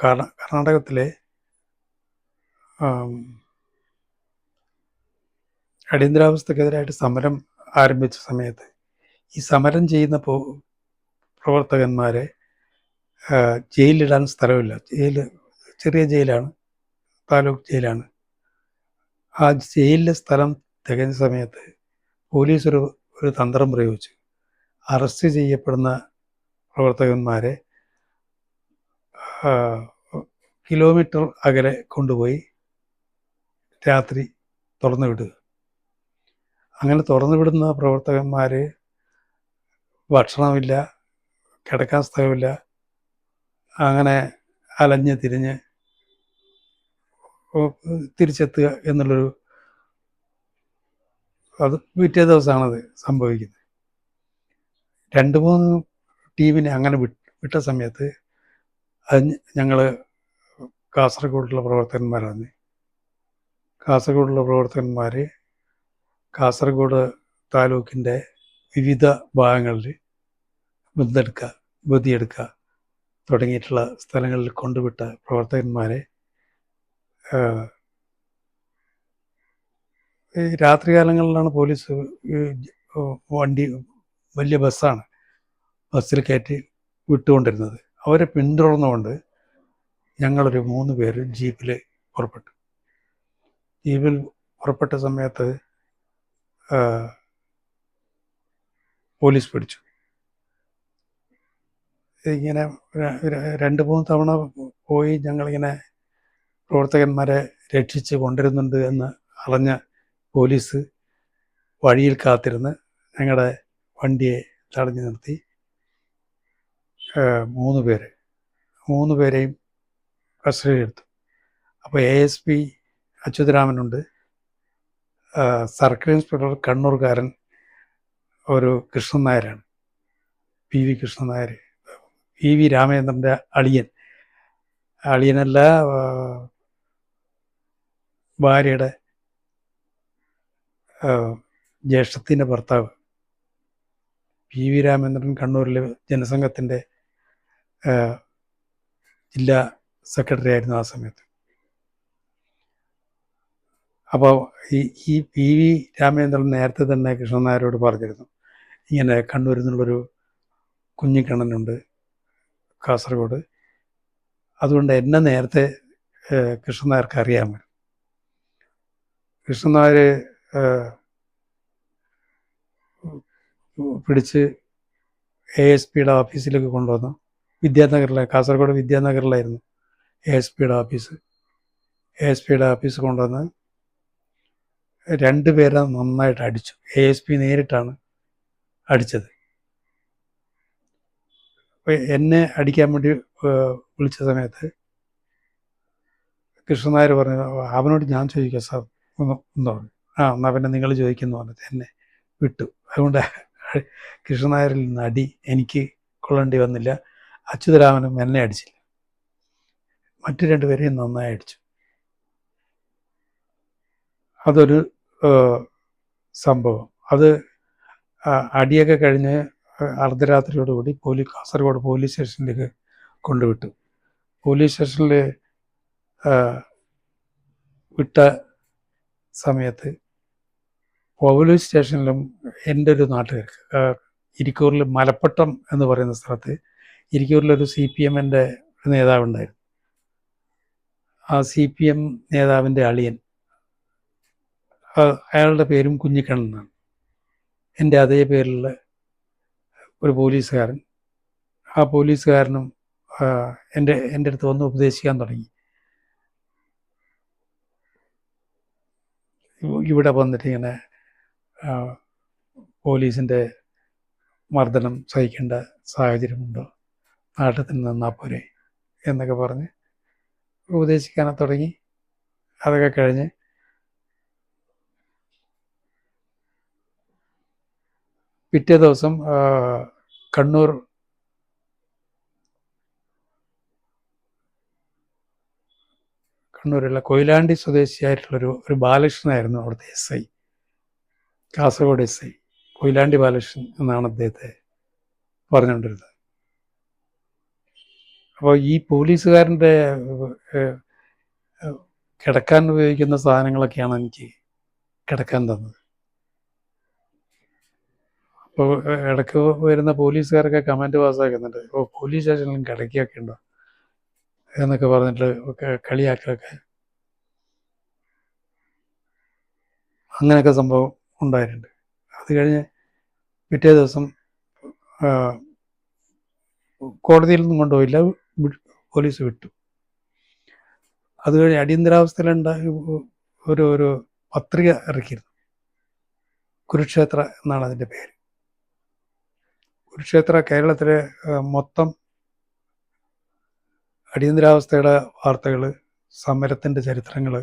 കർണാടകത്തിലെ അടിയന്തരാവസ്ഥക്കെതിരായിട്ട് സമരം ആരംഭിച്ച സമയത്ത് ഈ സമരം ചെയ്യുന്ന പ്രവർത്തകന്മാരെ ജയിലിലിടാൻ സ്ഥലമില്ല. ചെറിയ ജയിലാണ്, താലൂക്ക് ജയിലാണ്. ആ ജയിലിലെ സ്ഥലം തികഞ്ഞ സമയത്ത് പോലീസ് ഒരു തന്ത്രം പ്രയോഗിച്ചു. അറസ്റ്റ് ചെയ്യപ്പെടുന്ന പ്രവർത്തകന്മാരെ കിലോമീറ്റർ അകലെ കൊണ്ടുപോയി രാത്രി തുറന്നു വിടുക. അങ്ങനെ തുറന്നു വിടുന്ന പ്രവർത്തകന്മാർ ഭക്ഷണമില്ല, കിടക്കാൻ സ്ഥലമില്ല, അങ്ങനെ അലഞ്ഞ് തിരിഞ്ഞ് തിരിച്ചെത്തുക എന്നുള്ളൊരു, അത് പിറ്റേ ദിവസമാണത് സംഭവിക്കുന്നത്. 2-3 ടീമിനെ അങ്ങനെ വിട്ട സമയത്ത് അത് ഞങ്ങൾ കാസർഗോഡുള്ള പ്രവർത്തകന്മാരാണ്. കാസർഗോഡുള്ള പ്രവർത്തകന്മാർ കാസർഗോഡ് താലൂക്കിൻ്റെ വിവിധ ഭാഗങ്ങളിൽ ബദിയെടുക്ക തുടങ്ങിയിട്ടുള്ള സ്ഥലങ്ങളിൽ കൊണ്ടുവിട്ട പ്രവർത്തകന്മാരെ രാത്രികാലങ്ങളിലാണ് പോലീസ് വണ്ടി, വലിയ ബസ്സാണ്, ബസ്സിൽ കയറ്റി വിട്ടുകൊണ്ടിരുന്നത്. അവരെ പിന്തുടർന്നുകൊണ്ട് ഞങ്ങളൊരു 3 പേര് ജീപ്പിൽ പുറപ്പെട്ടു. ജീപ്പിൽ പുറപ്പെട്ട സമയത്ത് പോലീസ് പിടിച്ചു. ഇങ്ങനെ 2-3 തവണ പോയി ഞങ്ങളിങ്ങനെ പ്രവർത്തകന്മാരെ രക്ഷിച്ച് കൊണ്ടുവരുന്നുണ്ട് എന്ന് അറിഞ്ഞ പോലീസ് വഴിയിൽ കാത്തിരുന്ന് ഞങ്ങളുടെ വണ്ടിയെ തടഞ്ഞു നിർത്തി 3 പേരെയും കസ്റ്റഡിയിലെടുത്തു. അപ്പോൾ ASP അച്യുതരാമനുണ്ട്, സർക്കിൾ ഇൻസ്പെക്ടർ കണ്ണൂർക്കാരൻ ഒരു കൃഷ്ണൻ നായരാണ്, PV കൃഷ്ണൻ നായർ, PV രാമചന്ദ്രൻ്റെ അളിയനല്ല, ഭാര്യയുടെ ജ്യേഷ്ഠത്തിൻ്റെ ഭർത്താവ്. PV രാമചന്ദ്രൻ കണ്ണൂരിലെ ജനസംഘത്തിൻ്റെ ജില്ലാ സെക്രട്ടറി ആയിരുന്നു ആ സമയത്ത്. അപ്പോൾ ഈ PV രാമചന്ദ്രൻ നേരത്തെ തന്നെ കൃഷ്ണൻ നായരോട് പറഞ്ഞിരുന്നു, ഇങ്ങനെ കണ്ണൂരിൽ നിന്നുള്ളൊരു കുഞ്ഞിക്കണ്ണനുണ്ട് കാസർഗോഡ്, അതുകൊണ്ട് എന്നെ നേരത്തെ കൃഷ്ണൻ നായർക്ക് അറിയാമോ. കൃഷ്ണൻ നായർ പിടിച്ച് ASPയുടെ ഓഫീസിലേക്ക് കൊണ്ടുവന്നു. കാസർഗോഡ് വിദ്യാനഗറിലായിരുന്നു ASPയുടെ ഓഫീസ്. ASPയുടെ ഓഫീസ് കൊണ്ടുവന്ന് 2 പേരെ നന്നായിട്ട് അടിച്ചു. ASP നേരിട്ടാണ് അടിച്ചത്. എന്നെ അടിക്കാൻ വേണ്ടി വിളിച്ച സമയത്ത് കൃഷ്ണൻ നായർ പറഞ്ഞു, അവനോട് ഞാൻ ചോദിക്കാം സാർ എന്ന് പറഞ്ഞു. എന്നാൽ പിന്നെ നിങ്ങൾ ചോദിക്കുന്നു പറഞ്ഞിട്ട് എന്നെ വിട്ടു. അതുകൊണ്ട് കൃഷ്ണൻ നായരിൽ നിന്ന് അടി എനിക്ക് കൊള്ളേണ്ടി വന്നില്ല. അച്യുതരാമനും എന്നെ അടിച്ചില്ല. മറ്റു 2 പേരെയും നന്നായി അടിച്ചു. അതൊരു സംഭവം. അത് അടിയൊക്കെ കഴിഞ്ഞ് അർദ്ധരാത്രിയോടുകൂടി കാസർഗോഡ് പോലീസ് സ്റ്റേഷനിലേക്ക് കൊണ്ടുവിട്ടു. പോലീസ് സ്റ്റേഷനിൽ വിട്ട സമയത്ത് പോലീസ് സ്റ്റേഷനിലും എൻ്റെ ഒരു നാട്ടുകാർക്ക് ഇരിക്കൂറിൽ മലപ്പട്ടം എന്ന് പറയുന്ന സ്ഥലത്ത് ഇരിക്കൂറിലൊരു CPMൻ്റെ നേതാവുണ്ടായിരുന്നു. ആ CPM നേതാവിൻ്റെ അളിയൻ, അയാളുടെ പേരും കുഞ്ഞിക്കണ്ണനാണ്. എൻ്റെ അതേ പേരിലുള്ള ഒരു പോലീസുകാരൻ. ആ പോലീസുകാരനും എൻ്റെ അടുത്ത് വന്ന് ഉപദേശിക്കാൻ തുടങ്ങി. ഇവിടെ വന്നിട്ട് ഇങ്ങനെ പോലീസിൻ്റെ മർദ്ദനം സഹിക്കേണ്ട സാഹചര്യമുണ്ടോ, നാട്ടിൽ നിന്നാൽ പോരെ എന്നൊക്കെ പറഞ്ഞ് ഉപദേശിക്കാൻ തുടങ്ങി. അതൊക്കെ കഴിഞ്ഞ് പിറ്റേ ദിവസം കണ്ണൂരുള്ള കൊയിലാണ്ടി സ്വദേശിയായിട്ടുള്ളൊരു ബാലകൃഷ്ണനായിരുന്നു അവിടുത്തെ SI, കാസർഗോഡ് SI. കൊയിലാണ്ടി ബാലകൃഷ്ണൻ എന്നാണ് അദ്ദേഹത്തെ പറഞ്ഞുകൊണ്ടിരുന്നത്. അപ്പോൾ ഈ പോലീസുകാരൻ്റെ കിടക്കാൻ ഉപയോഗിക്കുന്ന സാധനങ്ങളൊക്കെയാണ് എനിക്ക് കിടക്കാൻ തന്നത്. അപ്പോൾ ഇടയ്ക്ക് വരുന്ന പോലീസുകാരൊക്കെ കമൻറ്റ് പാസ്സാക്കുന്നുണ്ട്, പോലീസ് സ്റ്റേഷനിലും കിടക്കുകയൊക്കെ ഉണ്ടോ എന്നൊക്കെ പറഞ്ഞിട്ട് കളിയാക്കലൊക്കെ, അങ്ങനെയൊക്കെ സംഭവം ഉണ്ടായിട്ടുണ്ട്. അത് കഴിഞ്ഞ് പിറ്റേ ദിവസം കോടതിയിൽ നിന്നും കൊണ്ടുപോയില്ല, പോലീസ് വിട്ടു. അത് കഴിഞ്ഞ് അടിയന്തരാവസ്ഥയിലുണ്ടായ ഒരു പത്രിക ഇറക്കിയിരുന്നു. കുരുക്ഷേത്ര എന്നാണ് അതിൻ്റെ പേര്. കുരുക്ഷേത്ര കേരളത്തിലെ മൊത്തം അടിയന്തരാവസ്ഥയുടെ വാർത്തകൾ, സമരത്തിൻ്റെ ചരിത്രങ്ങൾ,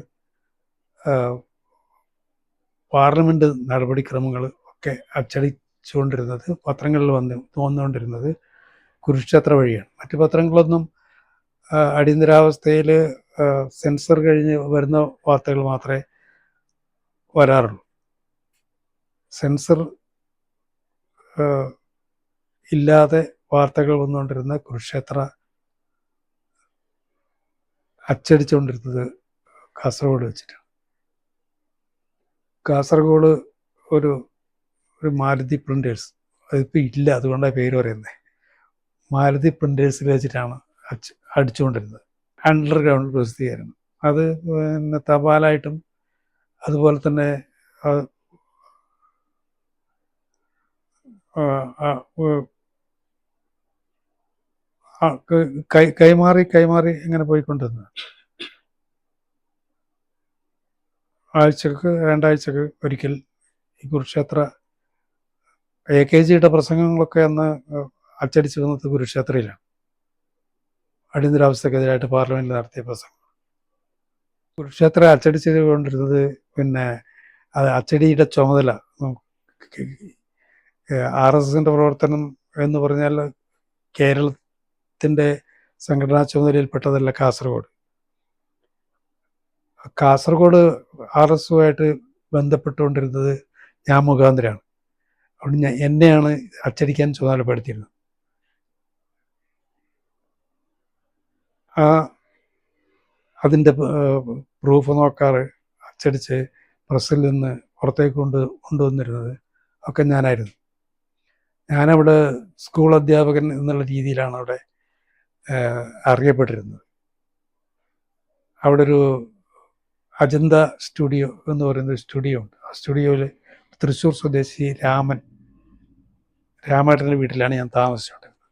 പാർലമെൻറ്റ് നടപടിക്രമങ്ങൾ ഒക്കെ അച്ചടിച്ചുകൊണ്ടിരുന്നത്, പത്രങ്ങളിൽ വന്നുകൊണ്ടിരുന്നത് കുരുക്ഷേത്ര വഴിയാണ്. മറ്റു പത്രങ്ങളൊന്നും അടിയന്തരാവസ്ഥയിൽ സെൻസർ കഴിഞ്ഞ് വരുന്ന വാർത്തകൾ മാത്രമേ വരാറുള്ളൂ. സെൻസർ ഇല്ലാതെ വാർത്തകൾ വന്നുകൊണ്ടിരുന്ന കുരുക്ഷേത്ര അച്ചടിച്ചുകൊണ്ടിരുന്നത് കാസർഗോഡ് വെച്ചിട്ടാണ്. കാസർഗോഡ് ഒരു മാരുതി പ്രിൻറ്റേഴ്സ്, അതിപ്പോൾ ഇല്ല, അതുകൊണ്ടാണ് പേര് പറയുന്നത്, മാരുതി പ്രിൻറ്റേഴ്സിൽ വെച്ചിട്ടാണ് അടിച്ചുകൊണ്ടിരുന്നത്. അണ്ടർഗ്രൗണ്ട് പ്രസിദ്ധീകരണം. അത് പിന്നെ തപാലായിട്ടും അതുപോലെ തന്നെ കൈമാറി ഇങ്ങനെ പോയിക്കൊണ്ടിരുന്നത്. ആഴ്ചക്ക് 2 ആഴ്ചക്ക് ഒരിക്കൽ ഈ കുരുക്ഷേത്ര AKGയുടെ പ്രസംഗങ്ങളൊക്കെ അന്ന് അച്ചടിച്ചു വന്നത് കുരുക്ഷേത്രയിലാണ്. അടിയന്തരാവസ്ഥക്കെതിരായിട്ട് പാർലമെൻറ്റിൽ നടത്തിയ പ്രസംഗം കുരുക്ഷേത്ര അച്ചടിച്ചു കൊണ്ടിരുന്നത്. പിന്നെ അത് അച്ചടിയുടെ ചുമതല RSSൻ്റെ പ്രവർത്തനം എന്ന് പറഞ്ഞാൽ കേരളത്തിൻ്റെ സംഘടനാ ചുമതലയിൽപ്പെട്ടതല്ല കാസർഗോഡ്. RSSുമായിട്ട് ബന്ധപ്പെട്ടുകൊണ്ടിരുന്നത് ഞാൻ മുഖാന്തരമാണ്. അതുകൊണ്ട് എന്നെയാണ് അച്ചടിക്കാൻ ചുമതലപ്പെടുത്തിയിരുന്നത്. അതിൻ്റെ പ്രൂഫ് നോക്കാറ്, അച്ചടിച്ച് പ്രസ്സിൽ നിന്ന് പുറത്തേക്ക് കൊണ്ടുവന്നിരുന്നത് ഒക്കെ ഞാനായിരുന്നു. ഞാനവിടെ സ്കൂൾ അധ്യാപകൻ എന്നുള്ള രീതിയിലാണ് അവിടെ അറിയപ്പെട്ടിരുന്നത്. അവിടെ ഒരു അജന്ത സ്റ്റുഡിയോ എന്ന് പറയുന്നൊരു സ്റ്റുഡിയോ ഉണ്ട്. ആ സ്റ്റുഡിയോയിൽ തൃശ്ശൂർ സ്വദേശി രാമൻ രാമേട്ടൻ്റെ വീട്ടിലാണ് ഞാൻ താമസിച്ചുകൊണ്ടിരുന്നത്.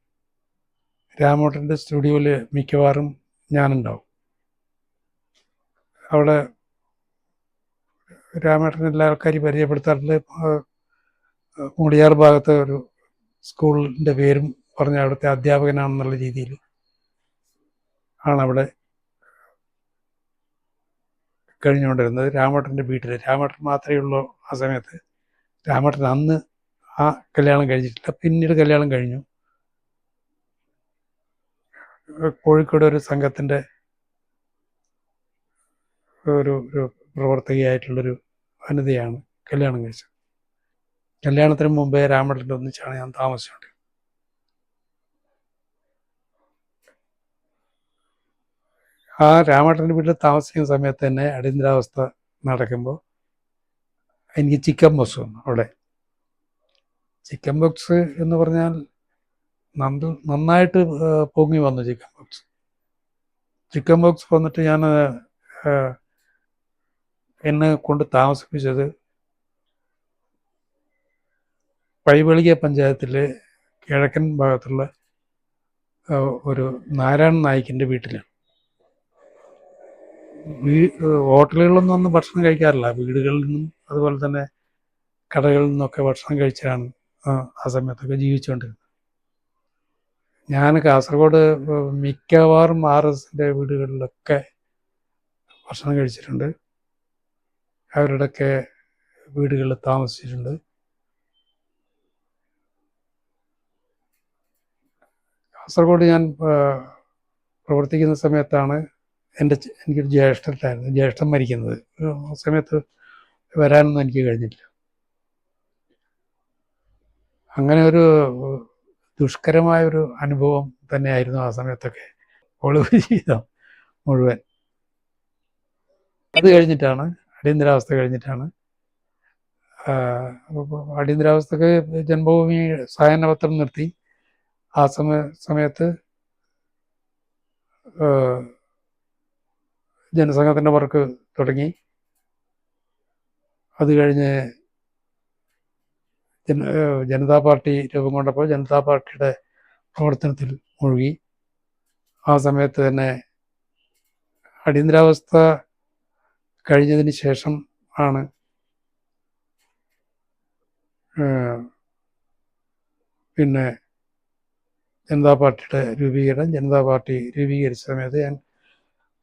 രാമേട്ടൻ്റെ സ്റ്റുഡിയോയിൽ മിക്കവാറും ഞാനുണ്ടാവും. അവിടെ രാമേട്ടൻ എല്ലാ ആൾക്കാരെയും പരിചയപ്പെടുത്താറുണ്ട്. മുടിയാർ ഭാഗത്ത് ഒരു സ്കൂളിൻ്റെ പേരും പറഞ്ഞ അവിടുത്തെ അധ്യാപകനാണെന്നുള്ള രീതിയിൽ ആണവിടെ കഴിഞ്ഞുകൊണ്ടിരുന്നത്. രാമേട്ടൻ്റെ വീട്ടിൽ രാമേട്ടൻ മാത്രമേ ഉള്ളൂ ആ സമയത്ത്. രാമേട്ടൻ അന്ന് ആ കല്യാണം കഴിച്ചിട്ടില്ല, പിന്നീട് കല്യാണം കഴിഞ്ഞു. കോഴിക്കോട് ഒരു സംഘത്തിൻ്റെ ഒരു പ്രവർത്തകയായിട്ടുള്ളൊരു വനിതയാണ് കല്യാണം കഴിച്ചത്. കല്യാണത്തിന് മുമ്പേ രാമേട്ടൻ്റെ ഒന്നിച്ചാണ് ഞാൻ താമസിച്ചുകൊണ്ടിരുന്നത്. ആ രാമേട്ടൻ്റെ വീട്ടിൽ താമസിക്കുന്ന സമയത്ത് തന്നെ അടിയന്തരാവസ്ഥ നടക്കുമ്പോൾ എനിക്ക് ചിക്കൻ ബോക്സ് വന്നു. അവിടെ ചിക്കൻ ബോക്സ് എന്ന് പറഞ്ഞാൽ നന്നായിട്ട് പൊങ്ങി വന്നു ചിക്കൻ ബോക്സ്. ചിക്കൻ ബോക്സ് വന്നിട്ട് ഞാൻ എന്നെ കൊണ്ട് താമസിപ്പിച്ചത് പൈവളിക പഞ്ചായത്തിലെ കിഴക്കൻ ഭാഗത്തുള്ള ഒരു നാരായണൻ നായിക്കിൻ്റെ വീട്ടിലാണ്. ഹോട്ടലുകളിലൊന്നും ഒന്നും ഭക്ഷണം കഴിക്കാറില്ല. വീടുകളിൽ നിന്നും അതുപോലെ തന്നെ കടകളിൽ നിന്നൊക്കെ ഭക്ഷണം കഴിച്ചാണ് ആ സമയത്തൊക്കെ ജീവിച്ചുകൊണ്ടിരുന്നത്. ഞാൻ കാസർഗോഡ് മിക്കവാറും RSൻ്റെ വീടുകളിലൊക്കെ ഭക്ഷണം കഴിച്ചിട്ടുണ്ട്. അവരുടെയൊക്കെ വീടുകളിൽ താമസിച്ചിട്ടുണ്ട്. കാസർഗോഡ് ഞാൻ പ്രവർത്തിക്കുന്ന സമയത്താണ് എനിക്കൊരു ജ്യേഷ്ഠൻ മരിക്കുന്നത്. ആ സമയത്ത് വരാനൊന്നും എനിക്ക് കഴിഞ്ഞില്ല. അങ്ങനെ ഒരു ദുഷ്കരമായൊരു അനുഭവം തന്നെയായിരുന്നു ആ സമയത്തൊക്കെ ഒളിവ് ജീവിതം മുഴുവൻ. അത് കഴിഞ്ഞിട്ടാണ് അടിയന്തരാവസ്ഥ കഴിഞ്ഞിട്ടാണ് അടിയന്തരാവസ്ഥക്ക് ജന്മഭൂമി സഹകരണപത്രം നിർത്തി. ആ സമയത്ത് ജനസംഘത്തിൻ്റെ വർക്ക് തുടങ്ങി. അത് കഴിഞ്ഞ് ജനതാ പാർട്ടി രൂപം കൊണ്ടപ്പോൾ ജനതാ പാർട്ടിയുടെ പ്രവർത്തനത്തിൽ മുഴുകി. ആ സമയത്ത് തന്നെ അടിയന്തരാവസ്ഥ കഴിഞ്ഞതിന് ശേഷം ആണ് പിന്നെ ജനതാ പാർട്ടിയുടെ രൂപീകരണം. ജനതാ പാർട്ടി രൂപീകരിച്ച സമയത്ത് ഞാൻ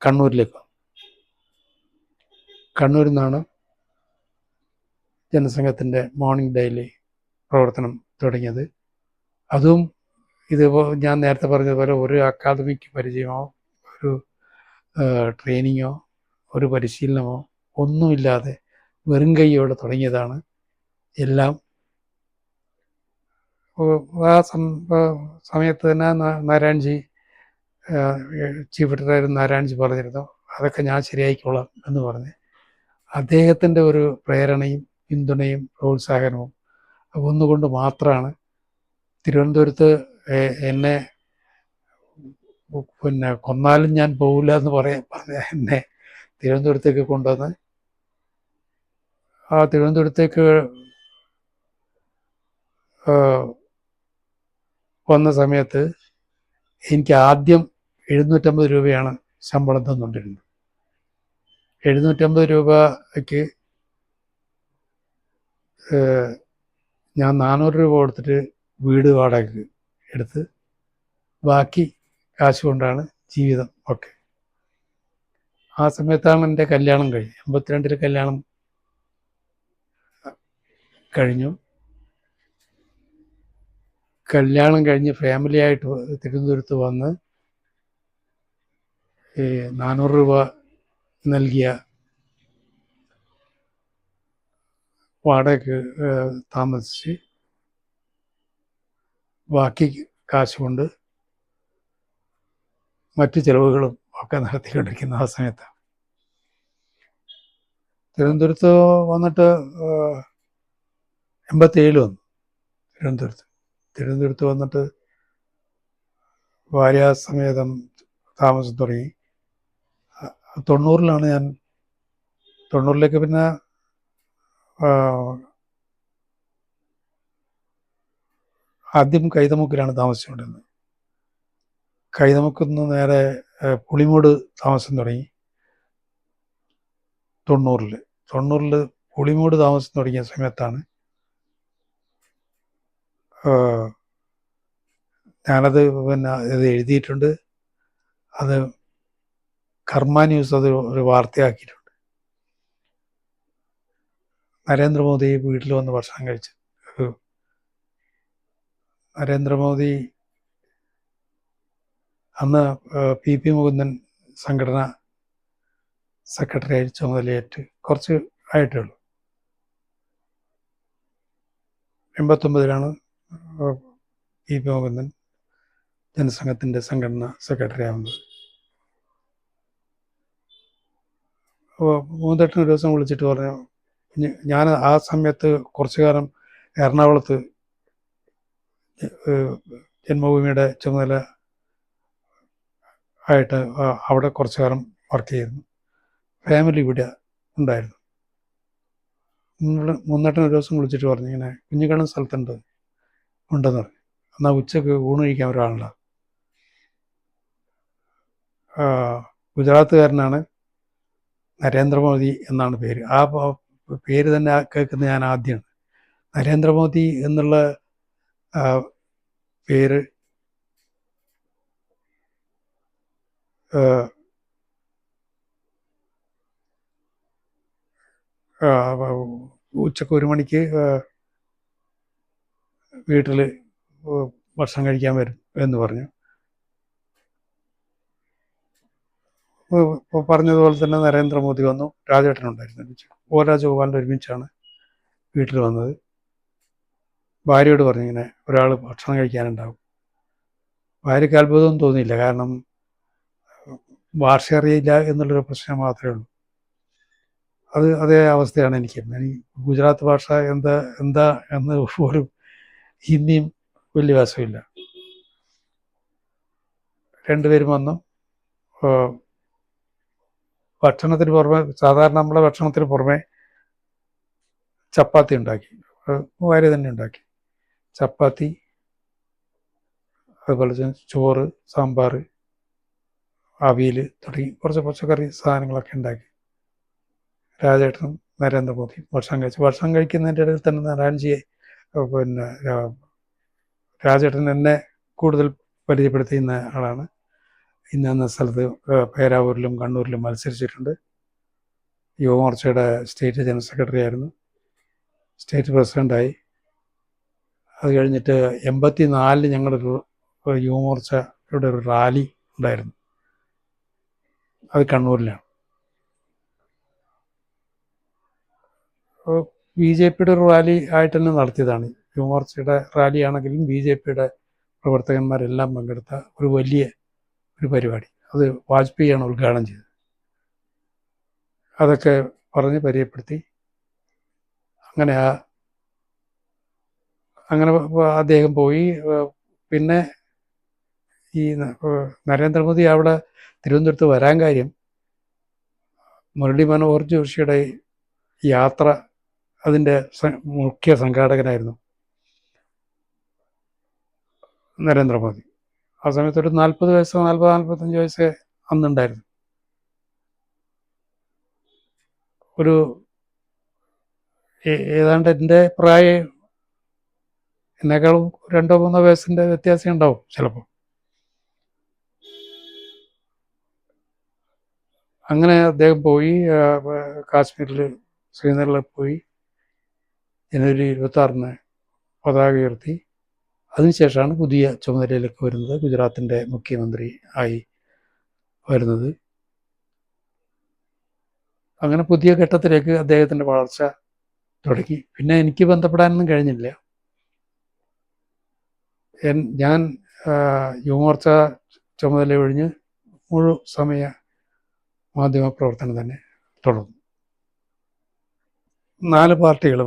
കണ്ണൂരിലേക്ക് വന്നു. കണ്ണൂരിൽ നിന്നാണ് ജനസംഘത്തിൻ്റെ മോർണിംഗ് ഡെയിലി പ്രവർത്തനം തുടങ്ങിയത്. അതും ഞാൻ നേരത്തെ പറഞ്ഞതുപോലെ ഒരു അക്കാദമിക് പരിചയമോ ഒരു ട്രെയിനിങ്ങോ ഒരു പരിശീലനമോ ഒന്നുമില്ലാതെ വെറും കൈയോടെ തുടങ്ങിയതാണ് എല്ലാം. ആ സമയത്ത് തന്നെ നാരായൺജി ചീഫ് എഡിറ്ററായിരുന്ന നാരായൺജി പറഞ്ഞിരുന്നു, അതൊക്കെ ഞാൻ ശരിയായിക്കോളാം എന്ന് പറഞ്ഞ്. അദ്ദേഹത്തിൻ്റെ ഒരു പ്രേരണയും പിന്തുണയും പ്രോത്സാഹനവും ഒന്നുകൊണ്ട് മാത്രമാണ് തിരുവനന്തപുരത്ത് എന്നെ കൊന്നാലും ഞാൻ പോകില്ല എന്ന് പറഞ്ഞ എന്നെ തിരുവനന്തപുരത്തേക്ക് കൊണ്ടുവന്ന് ആ തിരുവനന്തപുരത്തേക്ക് വന്ന സമയത്ത് എനിക്ക് ആദ്യം 750 രൂപയാണ് ശമ്പളം തന്നുകൊണ്ടിരുന്നത്. 750 രൂപയ്ക്ക് ഞാൻ 400 രൂപ കൊടുത്തിട്ട് വീട് വാടകയ്ക്ക് എടുത്ത് ബാക്കി കാശ് കൊണ്ടാണ് ജീവിതം ഒക്കെ. ആ സമയത്താണ് എൻ്റെ കല്യാണം കഴിഞ്ഞു. 82 കല്യാണം കഴിഞ്ഞു. കല്യാണം കഴിഞ്ഞ് ഫാമിലിയായിട്ട് തിരുവനന്തപുരത്ത് വന്ന് 400 രൂപ നൽകിയ വാടകയ്ക്ക് താമസിച്ച് ബാക്കി കാശ് കൊണ്ട് മറ്റു ചിലവുകളും ഒക്കെ നടത്തിക്കൊണ്ടിരിക്കുന്ന ആ സമയത്താണ്. തിരുവനന്തപുരത്ത് വന്നിട്ട് 87 വന്നു. തിരുവനന്തപുരത്ത് വന്നിട്ട് ഭാര്യാസമേതം താമസം തുടങ്ങി. 90-ലാണ് ഞാൻ 90-ലേക്ക് പിന്നെ ആദ്യം കൈതമുക്കിലാണ് താമസിച്ചുകൊണ്ടിരുന്നത്. കൈതമുക്കിൽ നിന്ന് നേരെ പുളിമൂട് താമസം തുടങ്ങി. 90-ൽ പുളിമൂട് താമസം തുടങ്ങിയ സമയത്താണ് ഞാനത് ഇത് എഴുതിയിട്ടുണ്ട്. അത് കർമ്മ ന്യൂസ് അത് ഒരു വാർത്തയാക്കിയിട്ടുണ്ട്. നരേന്ദ്രമോദി വീട്ടിൽ വന്ന് ഭക്ഷണം കഴിച്ചു. നരേന്ദ്രമോദി അന്ന് PP മുകുന്ദൻ സംഘടന സെക്രട്ടറിയായി ചുമതലയേറ്റ് കുറച്ച് ആയിട്ടേ ഉള്ളൂ. 89-ലാണ് PP മുകുന്ദൻ ജനസംഘത്തിൻ്റെ സംഘടന സെക്രട്ടറി ആവുന്നത്. അപ്പോൾ മൂന്നേട്ടൻ ഒരു ദിവസം വിളിച്ചിട്ട് പറഞ്ഞു, ഞാൻ ആ സമയത്ത് കുറച്ചു കാലം എറണാകുളത്ത് ജന്മഭൂമിയുടെ ചുമതല ആയിട്ട് അവിടെ കുറച്ചു കാലം വർക്ക് ചെയ്യുന്നു. ഫാമിലി ഇവിടെ ഉണ്ടായിരുന്നു. മൂന്നേട്ടൻ ഒരു ദിവസം വിളിച്ചിട്ട് പറഞ്ഞു, ഇങ്ങനെ കുഞ്ഞിക്കണ്ണൻ സ്ഥലത്തുണ്ടെന്ന് പറഞ്ഞു. എന്നാൽ ഉച്ചക്ക് ഊണ് കഴിക്കാൻ ഒരാളുണ്ട്. ഗുജറാത്തുകാരനാണ്, നരേന്ദ്രമോദി എന്നാണ് പേര്. ആ പേര് തന്നെ കേൾക്കുന്നത് ഞാൻ ആദ്യമാണ്. നരേന്ദ്രമോദി എന്നുള്ള പേര് ഉച്ചക്ക് 1 മണിക്ക് വീട്ടിൽ ഭക്ഷണം കഴിക്കാൻ വരും എന്ന് പറഞ്ഞു. പറഞ്ഞതുപോലെ തന്നെ നരേന്ദ്രമോദി വന്നു. രാജേട്ടനുണ്ടായിരുന്നു. O രാജഗോപാലിൻ്റെ ഒരുമിച്ചാണ് വീട്ടിൽ വന്നത്. ഭാര്യയോട് പറഞ്ഞു, ഇങ്ങനെ ഒരാൾ ഭക്ഷണം കഴിക്കാനുണ്ടാവും. ഭാര്യയ്ക്ക് അത്ഭുതമൊന്നും തോന്നിയില്ല. കാരണം ഭാഷ അറിയില്ല എന്നുള്ളൊരു പ്രശ്നം മാത്രമേ ഉള്ളൂ. അതേ അവസ്ഥയാണ് എനിക്ക് ഗുജറാത്ത് ഭാഷ എന്താ എന്ന് പോലും ഹിന്ദിയും വലിയ വശമില്ല. രണ്ടുപേരും വന്നു. ഭക്ഷണത്തിന് പുറമെ, സാധാരണ നമ്മളെ ഭക്ഷണത്തിന് പുറമെ ചപ്പാത്തി ഉണ്ടാക്കി. ഭാര്യ തന്നെ ഉണ്ടാക്കി. ചപ്പാത്തി, അതുപോലെ തന്നെ ചോറ്, സാമ്പാർ, അവിയൽ തുടങ്ങി കുറച്ച് പച്ചക്കറി സാധനങ്ങളൊക്കെ ഉണ്ടാക്കി. രാജേട്ടനും നരേന്ദ്രമോദി ഭക്ഷണം കഴിച്ചു. ഭക്ഷണം കഴിക്കുന്നതിൻ്റെ ഇടയിൽ തന്നെ നാരായൺജിയെ രാജേട്ടൻ എന്നെ കൂടുതൽ പരിചയപ്പെടുത്തുന്ന ആളാണ്. ഇന്ന സ്ഥലത്ത് പേരാവൂരിലും കണ്ണൂരിലും മത്സരിച്ചിട്ടുണ്ട്. യുവമോർച്ചയുടെ സ്റ്റേറ്റ് ജനറൽ സെക്രട്ടറി ആയിരുന്നു. സ്റ്റേറ്റ് പ്രസിഡൻ്റായി. അത് കഴിഞ്ഞിട്ട് 84-ൽ ഞങ്ങളൊരു യുവമോർച്ചയുടെ ഒരു റാലി ഉണ്ടായിരുന്നു. അത് കണ്ണൂരിലാണ്. BJPയുടെ ഒരു റാലി ആയിട്ട് തന്നെ നടത്തിയതാണ്. യുവമോർച്ചയുടെ റാലിയാണെങ്കിലും BJPയുടെ പ്രവർത്തകന്മാരെല്ലാം പങ്കെടുത്ത ഒരു വലിയ ഒരു പരിപാടി. അത് വാജ്പേയിയാണ് ഉദ്ഘാടനം ചെയ്തത്. അതൊക്കെ പറഞ്ഞ് പരിചയപ്പെടുത്തി. അങ്ങനെ അദ്ദേഹം പോയി. പിന്നെ ഈ നരേന്ദ്രമോദി അവിടെ തിരുവനന്തപുരത്ത് വരാൻ കാര്യം, മുരളി മനോഹർ ജോഷിയുടെ യാത്ര അതിൻ്റെ മുഖ്യ സംഘാടകനായിരുന്നു നരേന്ദ്രമോദി. ആ സമയത്ത് ഒരു 40-45 വയസ്സ് അന്നുണ്ടായിരുന്നു. ഒരു ഏതാണ്ട് എൻ്റെ പ്രായം, എന്നെക്കാളും 2-3 വയസ്സിൻ്റെ വ്യത്യാസം ഉണ്ടാവും ചിലപ്പോൾ. അങ്ങനെ അദ്ദേഹം പോയി. കാശ്മീരിൽ ശ്രീനഗറിൽ പോയി. ജനുവരി 26-ന് പതാക ഉയർത്തി. അതിനുശേഷമാണ് പുതിയ ചുമതലയിലേക്ക് വരുന്നത്. ഗുജറാത്തിൻ്റെ മുഖ്യമന്ത്രി ആയി വരുന്നത്. അങ്ങനെ പുതിയ ഘട്ടത്തിലേക്ക് അദ്ദേഹത്തിൻ്റെ വളർച്ച തുടങ്ങി. പിന്നെ എനിക്ക് ബന്ധപ്പെടാനൊന്നും കഴിഞ്ഞില്ല. ഞാൻ യുവമോർച്ച ചുമതല ഒഴിഞ്ഞ് മുഴു സമയ മാധ്യമപ്രവർത്തനം തന്നെ തുടർന്നു. 4 പാർട്ടികൾ,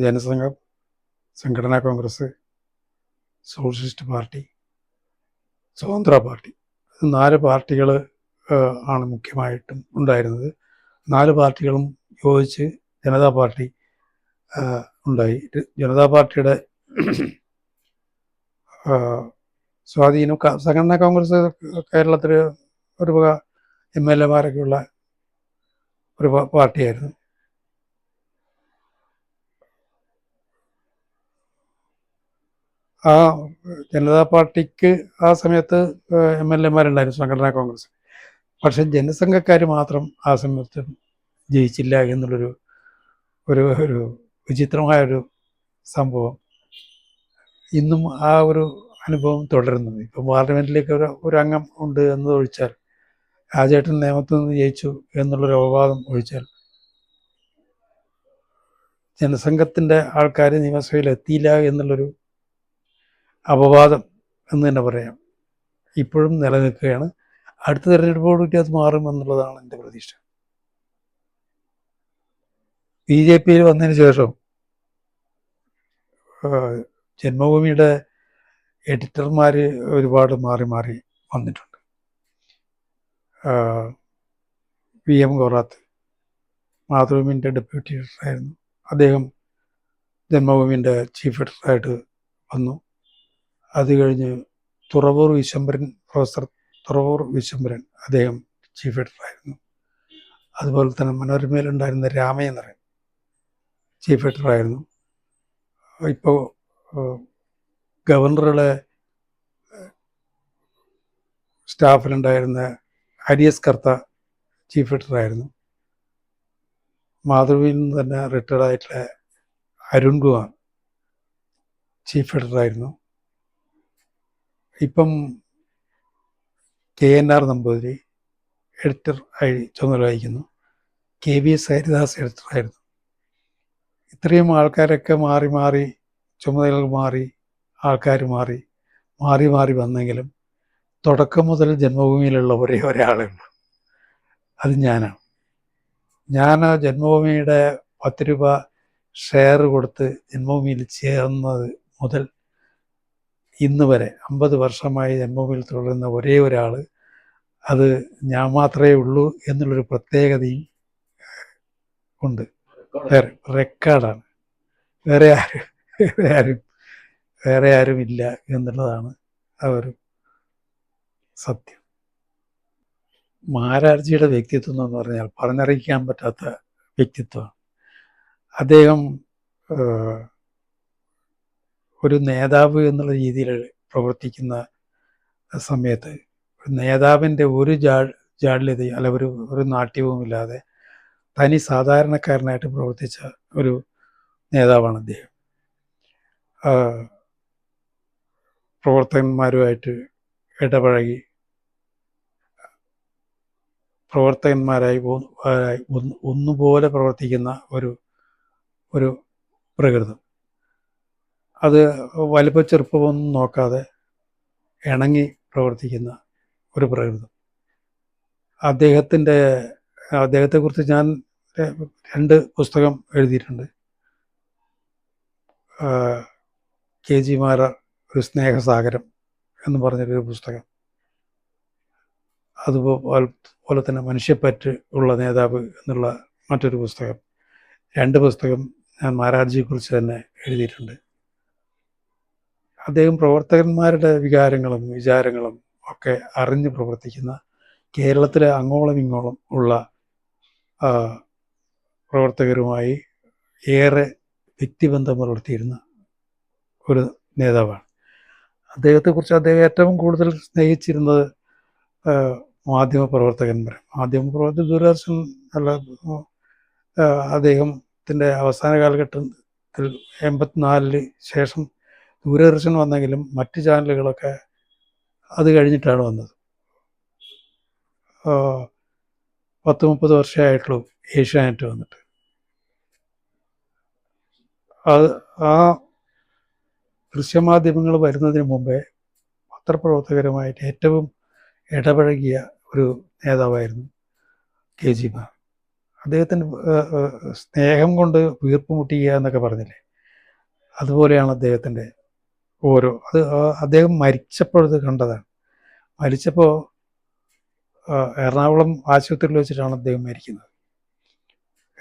ജനസംഘം, സംഘടനാ കോൺഗ്രസ്, സോഷ്യലിസ്റ്റ് പാർട്ടി, സ്വതന്ത്ര പാർട്ടി, 4 പാർട്ടികൾ ആണ് മുഖ്യമായിട്ടും ഉണ്ടായിരുന്നത്. 4 പാർട്ടികളും യോജിച്ച് ജനതാ പാർട്ടി ഉണ്ടായി. ജനതാ പാർട്ടിയുടെ സ്വാധീനം സംഘടനാ കോൺഗ്രസ് കേരളത്തിൽ ഒരു വക MLA-മാരൊക്കെ ഉള്ള ഒരു പാർട്ടിയായിരുന്നു. ആ ജനതാ പാർട്ടിക്ക് ആ സമയത്ത് MLA-മാരുണ്ടായിരുന്നു സംഘടനാ കോൺഗ്രസ്. പക്ഷെ ജനസംഘക്കാർ മാത്രം ആ സമയത്ത് ജയിച്ചില്ല എന്നുള്ളൊരു ഒരു ഒരു വിചിത്രമായൊരു സംഭവം ഇന്നും ആ ഒരു അനുഭവം തുടരുന്നത്. ഇപ്പം പാർലമെൻറ്റിലേക്ക് ഒരു അംഗം ഉണ്ട് എന്നതൊഴിച്ചാൽ, രാജേട്ടൻ നിയമത്തിൽ നിന്ന് ജയിച്ചു എന്നുള്ളൊരു അപവാദം ഒഴിച്ചാൽ, ജനസംഘത്തിൻ്റെ ആൾക്കാർ നിയമസഭയിൽ എത്തിയില്ല എന്നുള്ളൊരു അപവാദം എന്ന് തന്നെ പറയാം ഇപ്പോഴും നിലനിൽക്കുകയാണ്. അടുത്ത തെരഞ്ഞെടുപ്പോടുകൂടി അത് മാറുമെന്നുള്ളതാണ് എൻ്റെ പ്രതീക്ഷ. BJP-യിൽ വന്നതിന് ശേഷം ജന്മഭൂമിയുടെ എഡിറ്റർമാർ ഒരുപാട് മാറി മാറി വന്നിട്ടുണ്ട്. VM ഗോറാത്ത് മാതൃഭൂമിൻ്റെ ഡെപ്യൂട്ടി എഡിറ്ററായിരുന്നു. അദ്ദേഹം ജന്മഭൂമിൻ്റെ ചീഫ് എഡിറ്ററായിട്ട് വന്നു. അത് കഴിഞ്ഞ് പ്രൊഫസർ തുറവൂർ വിശ്വംഭരൻ അദ്ദേഹം ചീഫ് എഡിറ്ററായിരുന്നു. അതുപോലെ തന്നെ മനോരമയിലുണ്ടായിരുന്ന രാമചന്ദ്രൻ ചീഫ് എഡിറ്ററായിരുന്നു. ഇപ്പോൾ ഗവർണറുടെ സ്റ്റാഫിലുണ്ടായിരുന്ന ഹരിയസ് കർത്ത ചീഫ് എഡിറ്ററായിരുന്നു. മാതൃഭൂമിയിൽ നിന്ന് തന്നെ റിട്ടയർഡ് ആയിട്ടുള്ള അരുൺകുമാർ ചീഫ് എഡിറ്ററായിരുന്നു. ഇപ്പം KNR നമ്പൂതിരി എഡിറ്റർ ആയി ചുമതല വഹിക്കുന്നു. KVS ഹരിദാസ് എഡിറ്ററായിരുന്നു. ഇത്രയും ആൾക്കാരൊക്കെ മാറി മാറി ചുമതലകൾ മാറി ആൾക്കാർ മാറി മാറി മാറി വന്നെങ്കിലും തുടക്കം മുതൽ ജന്മഭൂമിയിലുള്ള ഒരേ ഒരാളുണ്ട്, അത് ഞാനാണ്. ഞാൻ ജന്മഭൂമിയുടെ 10 രൂപ ഷെയർ കൊടുത്ത് ജന്മഭൂമിയിൽ ചേർന്നത് മുതൽ ഇന്ന് വരെ 50 വർഷമായി ജന്മഭൂമിയിൽ തുടരുന്ന ഒരേ ഒരാൾ അത് ഞാൻ മാത്രമേ ഉള്ളൂ എന്നുള്ളൊരു പ്രത്യേകതയും ഉണ്ട്. റെക്കോർഡാണ്. വേറെ ആരും ഇല്ല എന്നുള്ളതാണ് ആ ഒരു സത്യം. മാരാർജിയുടെ വ്യക്തിത്വം എന്ന് പറഞ്ഞാൽ പറഞ്ഞറിയിക്കാൻ പറ്റാത്ത വ്യക്തിത്വമാണ്. അദ്ദേഹം ഒരു നേതാവ് എന്നുള്ള രീതിയിൽ പ്രവർത്തിക്കുന്ന സമയത്ത് നേതാവിൻ്റെ ഒരു ജാള്യതയും അല്ല ഒരു നാട്യവും ഇല്ലാതെ തനി സാധാരണക്കാരനായിട്ട് പ്രവർത്തിച്ച ഒരു നേതാവാണ് അദ്ദേഹം. പ്രവർത്തകന്മാരുമായിട്ട് ഇടപഴകി പ്രവർത്തകന്മാരായി ഒന്നുപോലെ പ്രവർത്തിക്കുന്ന ഒരു പ്രകൃതം. അത് വലിപ്പ ചെറുപ്പമൊന്നും നോക്കാതെ ഇണങ്ങി പ്രവർത്തിക്കുന്ന ഒരു പ്രകൃതം. അദ്ദേഹത്തെക്കുറിച്ച് ഞാൻ 2 പുസ്തകം എഴുതിയിട്ടുണ്ട്. KG മാരാർ ഒരു സ്നേഹസാഗരം എന്ന് പറഞ്ഞൊരു പുസ്തകം, അതുപോലെ തന്നെ മനുഷ്യപ്പറ്റ് ഉള്ള നേതാവ് എന്നുള്ള മറ്റൊരു പുസ്തകം. 2 പുസ്തകം ഞാൻ മാരാർജിയെക്കുറിച്ച് തന്നെ എഴുതിയിട്ടുണ്ട്. അദ്ദേഹം പ്രവർത്തകന്മാരുടെ വികാരങ്ങളും വിചാരങ്ങളും ഒക്കെ അറിഞ്ഞ് പ്രവർത്തിക്കുന്ന, കേരളത്തിലെ അങ്ങോളം ഇങ്ങോളം ഉള്ള പ്രവർത്തകരുമായി ഏറെ വ്യക്തിബന്ധം പുലർത്തിയിരുന്ന ഒരു നേതാവാണ്. അദ്ദേഹത്തെക്കുറിച്ച് അദ്ദേഹം ഏറ്റവും കൂടുതൽ സ്നേഹിച്ചിരുന്നത് മാധ്യമപ്രവർത്തകർ ദൂരദർശൻ അല്ല, അദ്ദേഹത്തിൻ്റെ അവസാന കാലഘട്ടത്തിൽ 84 ശേഷം ദൂരദർശൻ വന്നെങ്കിലും മറ്റ് ചാനലുകളൊക്കെ അത് കഴിഞ്ഞിട്ടാണ് വന്നത്. 10-30 വർഷമായിട്ടുള്ളൂ ഏഷ്യാനെറ്റ് വന്നിട്ട്. ആ ദൃശ്യമാധ്യമങ്ങൾ വരുന്നതിന് മുമ്പേ പത്രപ്രവർത്തകരുമായിട്ട് ഏറ്റവും ഇടപഴകിയ ഒരു നേതാവായിരുന്നു KG മാർ. അദ്ദേഹത്തിൻ്റെ സ്നേഹം കൊണ്ട് വീർപ്പ് മുട്ടിക്കുക എന്നൊക്കെ പറഞ്ഞില്ലേ, അതുപോലെയാണ് അദ്ദേഹത്തിൻ്റെ അദ്ദേഹം മരിച്ചപ്പോഴത് കണ്ടതാണ്. മരിച്ചപ്പോൾ എറണാകുളം ആശുപത്രിയിൽ വെച്ചിട്ടാണ് അദ്ദേഹം മരിക്കുന്നത്.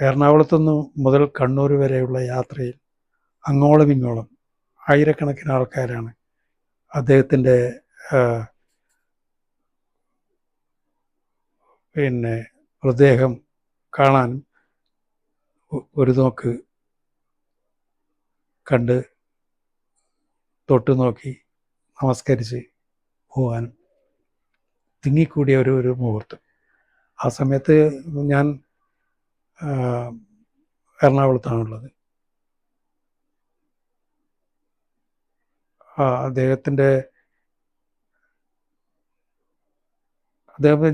എറണാകുളത്തുനിന്ന് മുതൽ കണ്ണൂർ വരെയുള്ള യാത്രയിൽ അങ്ങോളം ഇങ്ങോളം ആയിരക്കണക്കിന് ആൾക്കാരാണ് അദ്ദേഹത്തിൻ്റെ പിന്നെ മൃതദേഹം കാണാൻ ഒരു നോക്ക് കണ്ട് തൊട്ടു നോക്കി നമസ്കരിച്ച് പോകാനും തിങ്ങിക്കൂടിയ ഒരു മുഹൂർത്തം. ആ സമയത്ത് ഞാൻ എറണാകുളത്താണുള്ളത്. അദ്ദേഹത്തിൻ്റെ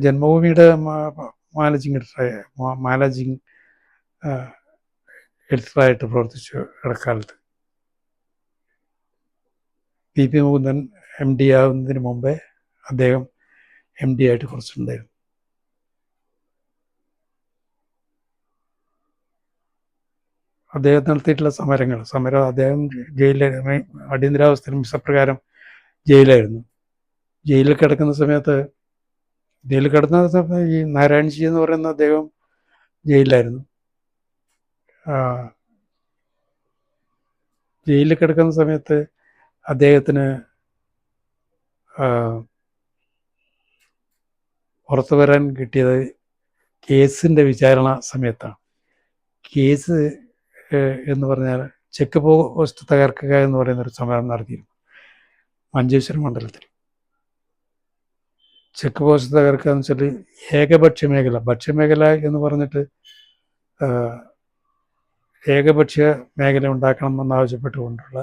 ജന്മഭൂമിയുടെ മാനേജിങ് എഡിറ്ററായിട്ട് പ്രവർത്തിച്ചു ഇടക്കാലത്ത്. പി മുകുന്ദൻ MD ആകുന്നതിന് മുമ്പേ അദ്ദേഹം MD ആയിട്ട് കുറച്ചിട്ടുണ്ടായിരുന്നു. അദ്ദേഹം നടത്തിയിട്ടുള്ള സമരം അദ്ദേഹം ജയിലിൽ അടിയന്തരാവസ്ഥയിൽ മിശ്രപ്രകാരം ജയിലായിരുന്നു. ജയിലിൽ കിടക്കുന്ന സമയത്ത് ഈ നാരായൺജി എന്ന് പറയുന്ന അദ്ദേഹം ജയിലിലായിരുന്നു. ജയിലിൽ കിടക്കുന്ന സമയത്ത് അദ്ദേഹത്തിന് പുറത്തു വരാൻ കിട്ടിയത് കേസിൻ്റെ വിചാരണ സമയത്താണ്. കേസ് എന്ന് പറഞ്ഞാൽ ചെക്ക് പോസ്റ്റ് തകർക്കുക എന്ന് പറയുന്നൊരു സമരം നടത്തിയിരുന്നു മഞ്ചേശ്വരം മണ്ഡലത്തിൽ. ചെക്ക് പോസ്റ്റ് തകർക്കുക എന്ന് വെച്ചാൽ ഏകപക്ഷ മേഖല, ഭക്ഷ്യമേഖല എന്ന് പറഞ്ഞിട്ട് ഏകപക്ഷീയ മേഖല ഉണ്ടാക്കണമെന്നാവശ്യപ്പെട്ടുകൊണ്ടുള്ള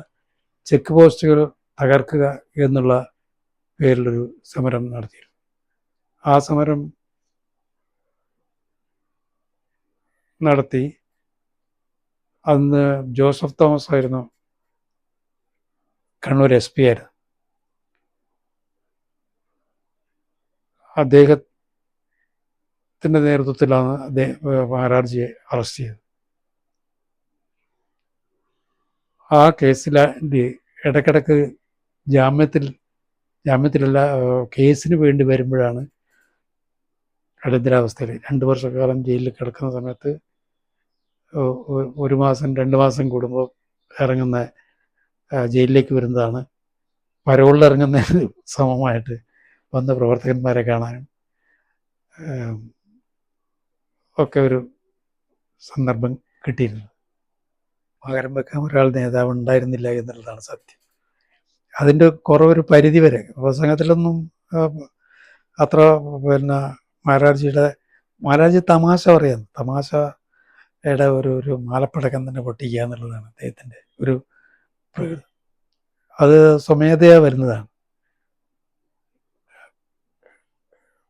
ചെക്ക് പോസ്റ്റുകൾ തകർക്കുക എന്നുള്ള പേരിലൊരു സമരം നടത്തിയിരുന്നു. ആ സമരം നടത്തി അന്ന് ജോസഫ് തോമസ് ആയിരുന്നു കണ്ണൂർ SP ആയിരുന്നു. അദ്ദേഹത്തിൻ്റെ നേതൃത്വത്തിലാണ് മാരാർജിയെ അറസ്റ്റ് ചെയ്തത്. ആ കേസിൽ ഇടയ്ക്കിടയ്ക്ക് ജാമ്യത്തിലല്ല കേസിന് വേണ്ടി വരുമ്പോഴാണ് അടിയന്തരാവസ്ഥയിൽ 2 വർഷക്കാലം ജയിലിൽ കിടക്കുന്ന സമയത്ത് 1 മാസം 2 മാസം കൂടുമ്പോൾ ഇറങ്ങുന്ന ജയിലിലേക്ക് വരുന്നതാണ് പരോളിൽ ഇറങ്ങുന്നതിന് സമമായിട്ട് വന്ന പ്രവർത്തകന്മാരെ കാണാനും ഒക്കെ ഒരു സന്ദർഭം കിട്ടിയിരുന്നു. പകരം വെക്കാൻ ഒരാൾ നേതാവ് ഉണ്ടായിരുന്നില്ല എന്നുള്ളതാണ് സത്യം. അതിൻ്റെ കുറവൊരു പരിധി വരെ പ്രസംഗത്തിലൊന്നും അത്ര മാരാർജി തമാശ പറയുന്നു. തമാശയുടെ ഒരു മാലപ്പടക്കം തന്നെ പൊട്ടിക്കുക എന്നുള്ളതാണ് അദ്ദേഹത്തിൻ്റെ ഒരു പ്രകൃതി. അത് സ്വമേധയാ വരുന്നതാണ്.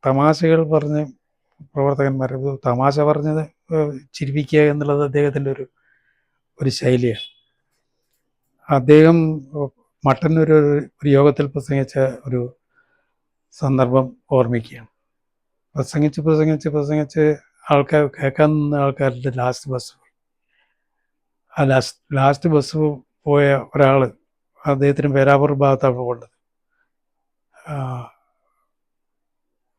തമാശകൾ പറഞ്ഞ് പ്രവർത്തകന്മാർ തമാശ പറഞ്ഞത് ചിരിപ്പിക്കുക എന്നുള്ളത് അദ്ദേഹത്തിൻ്റെ ഒരു ശൈലിയാണ്. അദ്ദേഹം മട്ടന്നൂർ ഒരു യോഗത്തിൽ പ്രസംഗിച്ച ഒരു സന്ദർഭം ഓർമ്മിക്കുകയാണ്. പ്രസംഗിച്ച് ആൾക്കാർ കേൾക്കാൻ നിന്ന ആൾക്കാരുടെ ലാസ്റ്റ് ബസ് പോയി. ആ ലാസ്റ്റ് ബസ് പോയ ഒരാൾ അദ്ദേഹത്തിന് പേരാവൂർ ഭാഗത്താണ് പോകേണ്ടത്.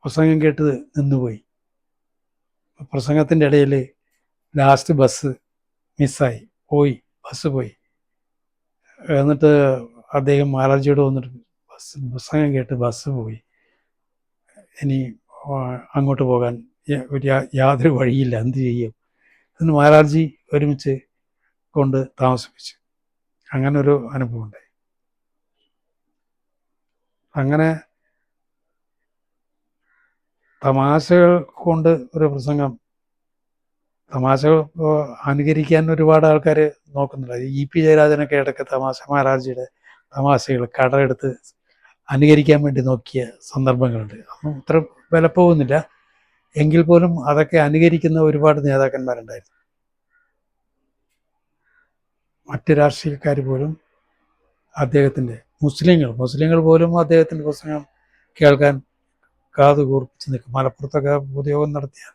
പ്രസംഗം കേട്ട് നിന്നുപോയി. പ്രസംഗത്തിൻ്റെ ഇടയിൽ ലാസ്റ്റ് ബസ് മിസ്സായി ബസ് പോയി. എന്നിട്ട് അദ്ദേഹം മാരാർജിയോട് വന്നിട്ട് പ്രസംഗം കേട്ട് ബസ് പോയി, ഇനി അങ്ങോട്ട് പോകാൻ യാതൊരു വഴിയില്ല, എന്ത് ചെയ്യും എന്ന് മാരാർജി ഒരുമിച്ച് കൊണ്ട് താമസിപ്പിച്ചു. അങ്ങനെ ഒരു അനുഭവം ഉണ്ടായി. അങ്ങനെ തമാശകൾ കൊണ്ട് ഒരു പ്രസംഗം, തമാശകൾ അനുകരിക്കാൻ ഒരുപാട് ആൾക്കാർ നോക്കുന്നുണ്ട്. EP ജയരാജനൊക്കെ ഇടയ്ക്ക് മാരാർജിയുടെ തമാശകൾ കടമെടുത്ത് അനുകരിക്കാൻ വേണ്ടി നോക്കിയ സന്ദർഭങ്ങളുണ്ട്. അതൊന്നും ഇത്ര വിലപ്പോകുന്നില്ല. എങ്കിൽ പോലും അതൊക്കെ അനുകരിക്കുന്ന ഒരുപാട് നേതാക്കന്മാരുണ്ടായിരുന്നു. മറ്റ് രാഷ്ട്രീയക്കാർ പോലും അദ്ദേഹത്തിൻ്റെ മുസ്ലിങ്ങൾ പോലും അദ്ദേഹത്തിൻ്റെ പ്രസംഗം കേൾക്കാൻ കാത് കൂർപ്പിച്ച് നിൽക്കും. മലപ്പുറത്തൊക്കെ പൊതുയോഗം നടത്തിയ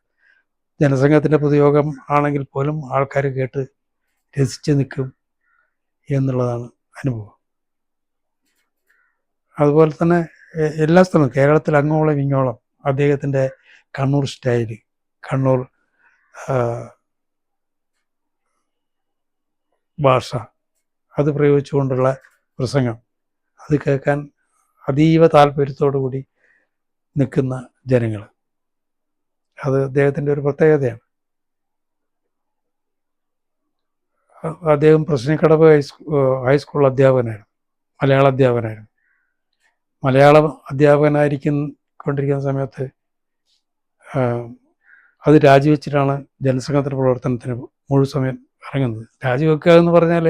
ജനസംഘത്തിൻ്റെ പൊതുയോഗം ആണെങ്കിൽ പോലും ആൾക്കാർ കേട്ട് രസിച്ച് നിൽക്കും എന്നുള്ളതാണ് അനുഭവം. അതുപോലെ തന്നെ എല്ലാ സ്ഥലവും കേരളത്തിൽ അങ്ങോളം ഇങ്ങോളം അദ്ദേഹത്തിൻ്റെ കണ്ണൂർ സ്റ്റൈല്, കണ്ണൂർ ഭാഷ അത് പ്രയോഗിച്ചുകൊണ്ടുള്ള പ്രസംഗം അത് കേൾക്കാൻ അതീവ താല്പര്യത്തോടു കൂടി നിൽക്കുന്ന ജനങ്ങൾ. അത് അദ്ദേഹത്തിൻ്റെ ഒരു പ്രത്യേകതയാണ്. അദ്ദേഹം പ്രശ്നക്കടവ് ഹൈസ്കൂൾ അധ്യാപകനായിരുന്നു, മലയാള അധ്യാപകനായിരുന്നു. മലയാളം കൊണ്ടിരിക്കുന്ന സമയത്ത് അത് രാജിവെച്ചിട്ടാണ് ജനസംഘത്തിൻ്റെ പ്രവർത്തനത്തിന് മുഴുവൻ സമയം ഇറങ്ങുന്നത്. രാജിവെക്കുക എന്ന് പറഞ്ഞാൽ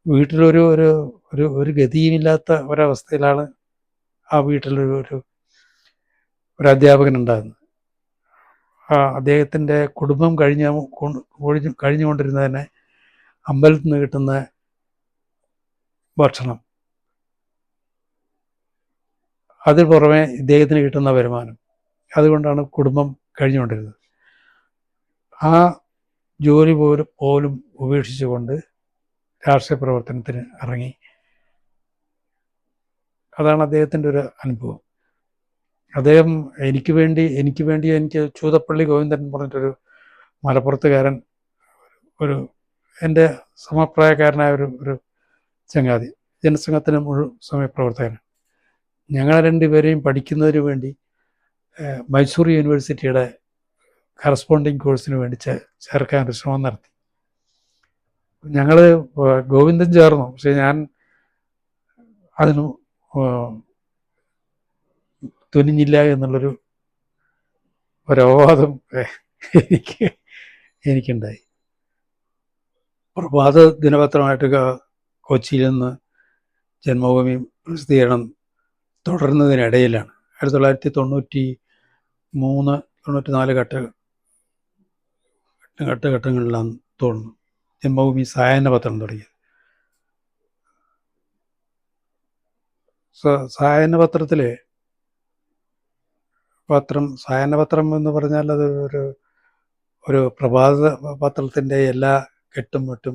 വീട്ടിലൊരു ഒരു ഒരു ഒരു ഗതിയുമില്ലാത്ത ഒരവസ്ഥയിലാണ് ആ വീട്ടിലൊരു ഒരു അധ്യാപകൻ ഉണ്ടാകുന്നത്. അദ്ദേഹത്തിൻ്റെ കുടുംബം കഴിഞ്ഞുകൊണ്ടിരുന്നതിനെ അമ്പലത്തിൽ നിന്ന് കിട്ടുന്ന ഭക്ഷണം, അതിന് പുറമെ ഇദ്ദേഹത്തിന് കിട്ടുന്ന വരുമാനം, അതുകൊണ്ടാണ് കുടുംബം കഴിഞ്ഞുകൊണ്ടിരുന്നത്. ആ ജോലി പോലും ഉപേക്ഷിച്ചുകൊണ്ട് രാഷ്ട്രീയ പ്രവർത്തനത്തിന് ഇറങ്ങി. അതാണ് അദ്ദേഹത്തിൻ്റെ ഒരു അനുഭവം. അദ്ദേഹം എനിക്ക് വേണ്ടി ചൂതപ്പള്ളി ഗോവിന്ദൻ പറഞ്ഞിട്ടൊരു മലപ്പുറത്തുകാരൻ, ഒരു എൻ്റെ സമപ്രായക്കാരനായ ഒരു ചങ്ങാതി, ജനസംഘത്തിന് മുഴുവൻ സമയ പ്രവർത്തകനാണ്. ഞങ്ങൾ രണ്ടുപേരെയും പഠിക്കുന്നതിന് വേണ്ടി മൈസൂർ യൂണിവേഴ്സിറ്റിയുടെ കറസ്പോണ്ടിങ് കോഴ്സിന് വേണ്ടി ചേർക്കാനൊരു ശ്രമം നടത്തി. ഞങ്ങൾ ഗോവിന്ദൻ ചേർന്നു, പക്ഷെ ഞാൻ അതിന് തുനിഞ്ഞില്ല എന്നുള്ളൊരു അപവാദം എനിക്കുണ്ടായി. പ്രഭാത ദിനപത്രമായിട്ട് കൊച്ചിയിൽ നിന്ന് ജന്മഭൂമി പ്രസിദ്ധീകരണം തുടർന്നതിനിടയിലാണ് 1993-94 ഘട്ടങ്ങളിലാണ് തോന്നുന്നു ജന്മഭൂമി സായാഹ്ന പത്രം തുടങ്ങിയത്. സായാഹ്ന പത്രം എന്ന് പറഞ്ഞാൽ അത് ഒരു പ്രഭാത പത്രത്തിൻ്റെ എല്ലാ കെട്ടും മറ്റും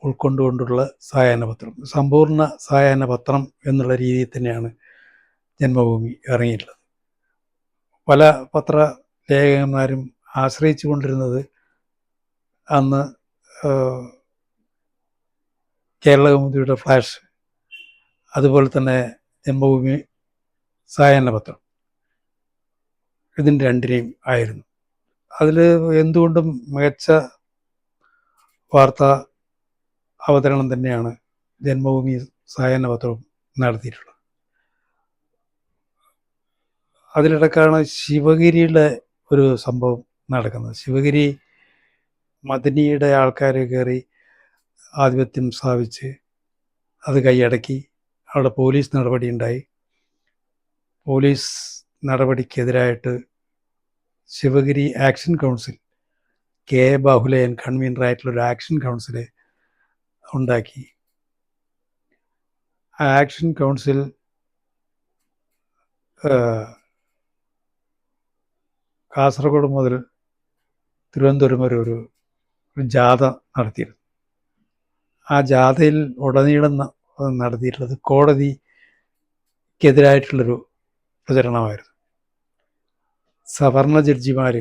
ഉൾക്കൊണ്ടുകൊണ്ടുള്ള സായാഹ്ന പത്രം, സമ്പൂർണ്ണ സായാഹ്ന പത്രം എന്നുള്ള രീതിയിൽ തന്നെയാണ് ജന്മഭൂമി ഇറങ്ങിയിട്ടുള്ളത്. പല പത്രലേഖകന്മാരും ആശ്രയിച്ചു കൊണ്ടിരുന്നത് അന്ന് കേരളകൗമുദിയുടെ ഫ്ലാഷ്, അതുപോലെ തന്നെ ജന്മഭൂമി സായാഹ്ന പത്രം, ഇതിന് രണ്ടിനെയും ആയിരുന്നു. അതിൽ എന്തുകൊണ്ടും മികച്ച വാർത്താ അവതരണം തന്നെയാണ് ജന്മഭൂമി സായാഹ്ന പത്രവും നടത്തിയിട്ടുള്ളത്. അതിലിടക്കാണ് ശിവഗിരിയുടെ ഒരു സംഭവം നടക്കുന്നത്. ശിവഗിരി മദനിയുടെ ആൾക്കാർ കയറി ആധിപത്യം സ്ഥാപിച്ച് അത് കൈയടക്കി. അവിടെ പോലീസ് നടപടി ഉണ്ടായി. പോലീസ് നടപടിക്കെതിരായിട്ട് Sivagiri action council, K Bahuleyan കൺവീനറായിട്ടുള്ളൊരു ആക്ഷൻ കൗൺസിൽ ഉണ്ടാക്കി. ആ ആക്ഷൻ കൗൺസിൽ കാസർഗോഡ് മുതൽ തിരുവനന്തപുരം വരെ ഒരു ജാഥ നടത്തിയിരുന്നു. ആ ജാഥയിൽ ഉടനീളം നടത്തിയിട്ടുള്ളത് കോടതിക്കെതിരായിട്ടുള്ളൊരു പ്രചരണമായിരുന്നു. സവർണ ജഡ്ജിമാർ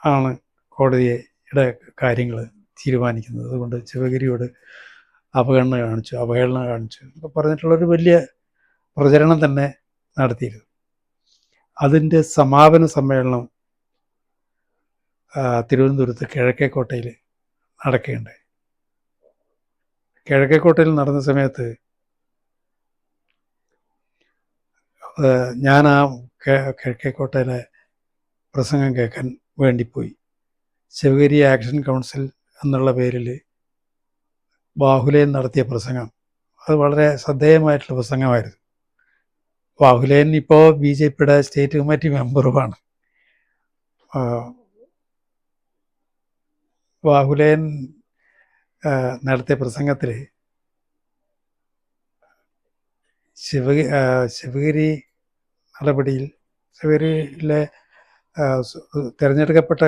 ആണ് കോടതിയുടെ കാര്യങ്ങൾ തീരുമാനിക്കുന്നത്. അതുകൊണ്ട് ശിവഗിരിയോട് അവഹേളന കാണിച്ചു എന്നൊക്കെ പറഞ്ഞിട്ടുള്ളൊരു വലിയ പ്രചരണം തന്നെ നടത്തിയിരുന്നു. അതിൻ്റെ സമാപന സമ്മേളനം തിരുവനന്തപുരത്ത് കിഴക്കേക്കോട്ടയിൽ നടക്കുകയുണ്ടായി. കിഴക്കേക്കോട്ടയിൽ നടന്ന സമയത്ത് ഞാൻ ആ കിഴക്കേക്കോട്ടയിലെ പ്രസംഗം കേൾക്കാൻ വേണ്ടിപ്പോയി. ശിവഗിരി ആക്ഷൻ കൗൺസിൽ എന്നുള്ള പേരിൽ ബാഹുലയൻ നടത്തിയ പ്രസംഗം അത് വളരെ ശ്രദ്ധേയമായിട്ടുള്ള പ്രസംഗമായിരുന്നു. ബാഹുലയൻ ഇപ്പോൾ BJPയുടെ സ്റ്റേറ്റ് കമ്മിറ്റി മെമ്പറുമാണ്. ബാഹുലയൻ നടത്തിയ പ്രസംഗത്തിൽ ശിവഗിരി നടപടിയിൽ ശിവഗിരിയിലെ തിരഞ്ഞെടുക്കപ്പെട്ട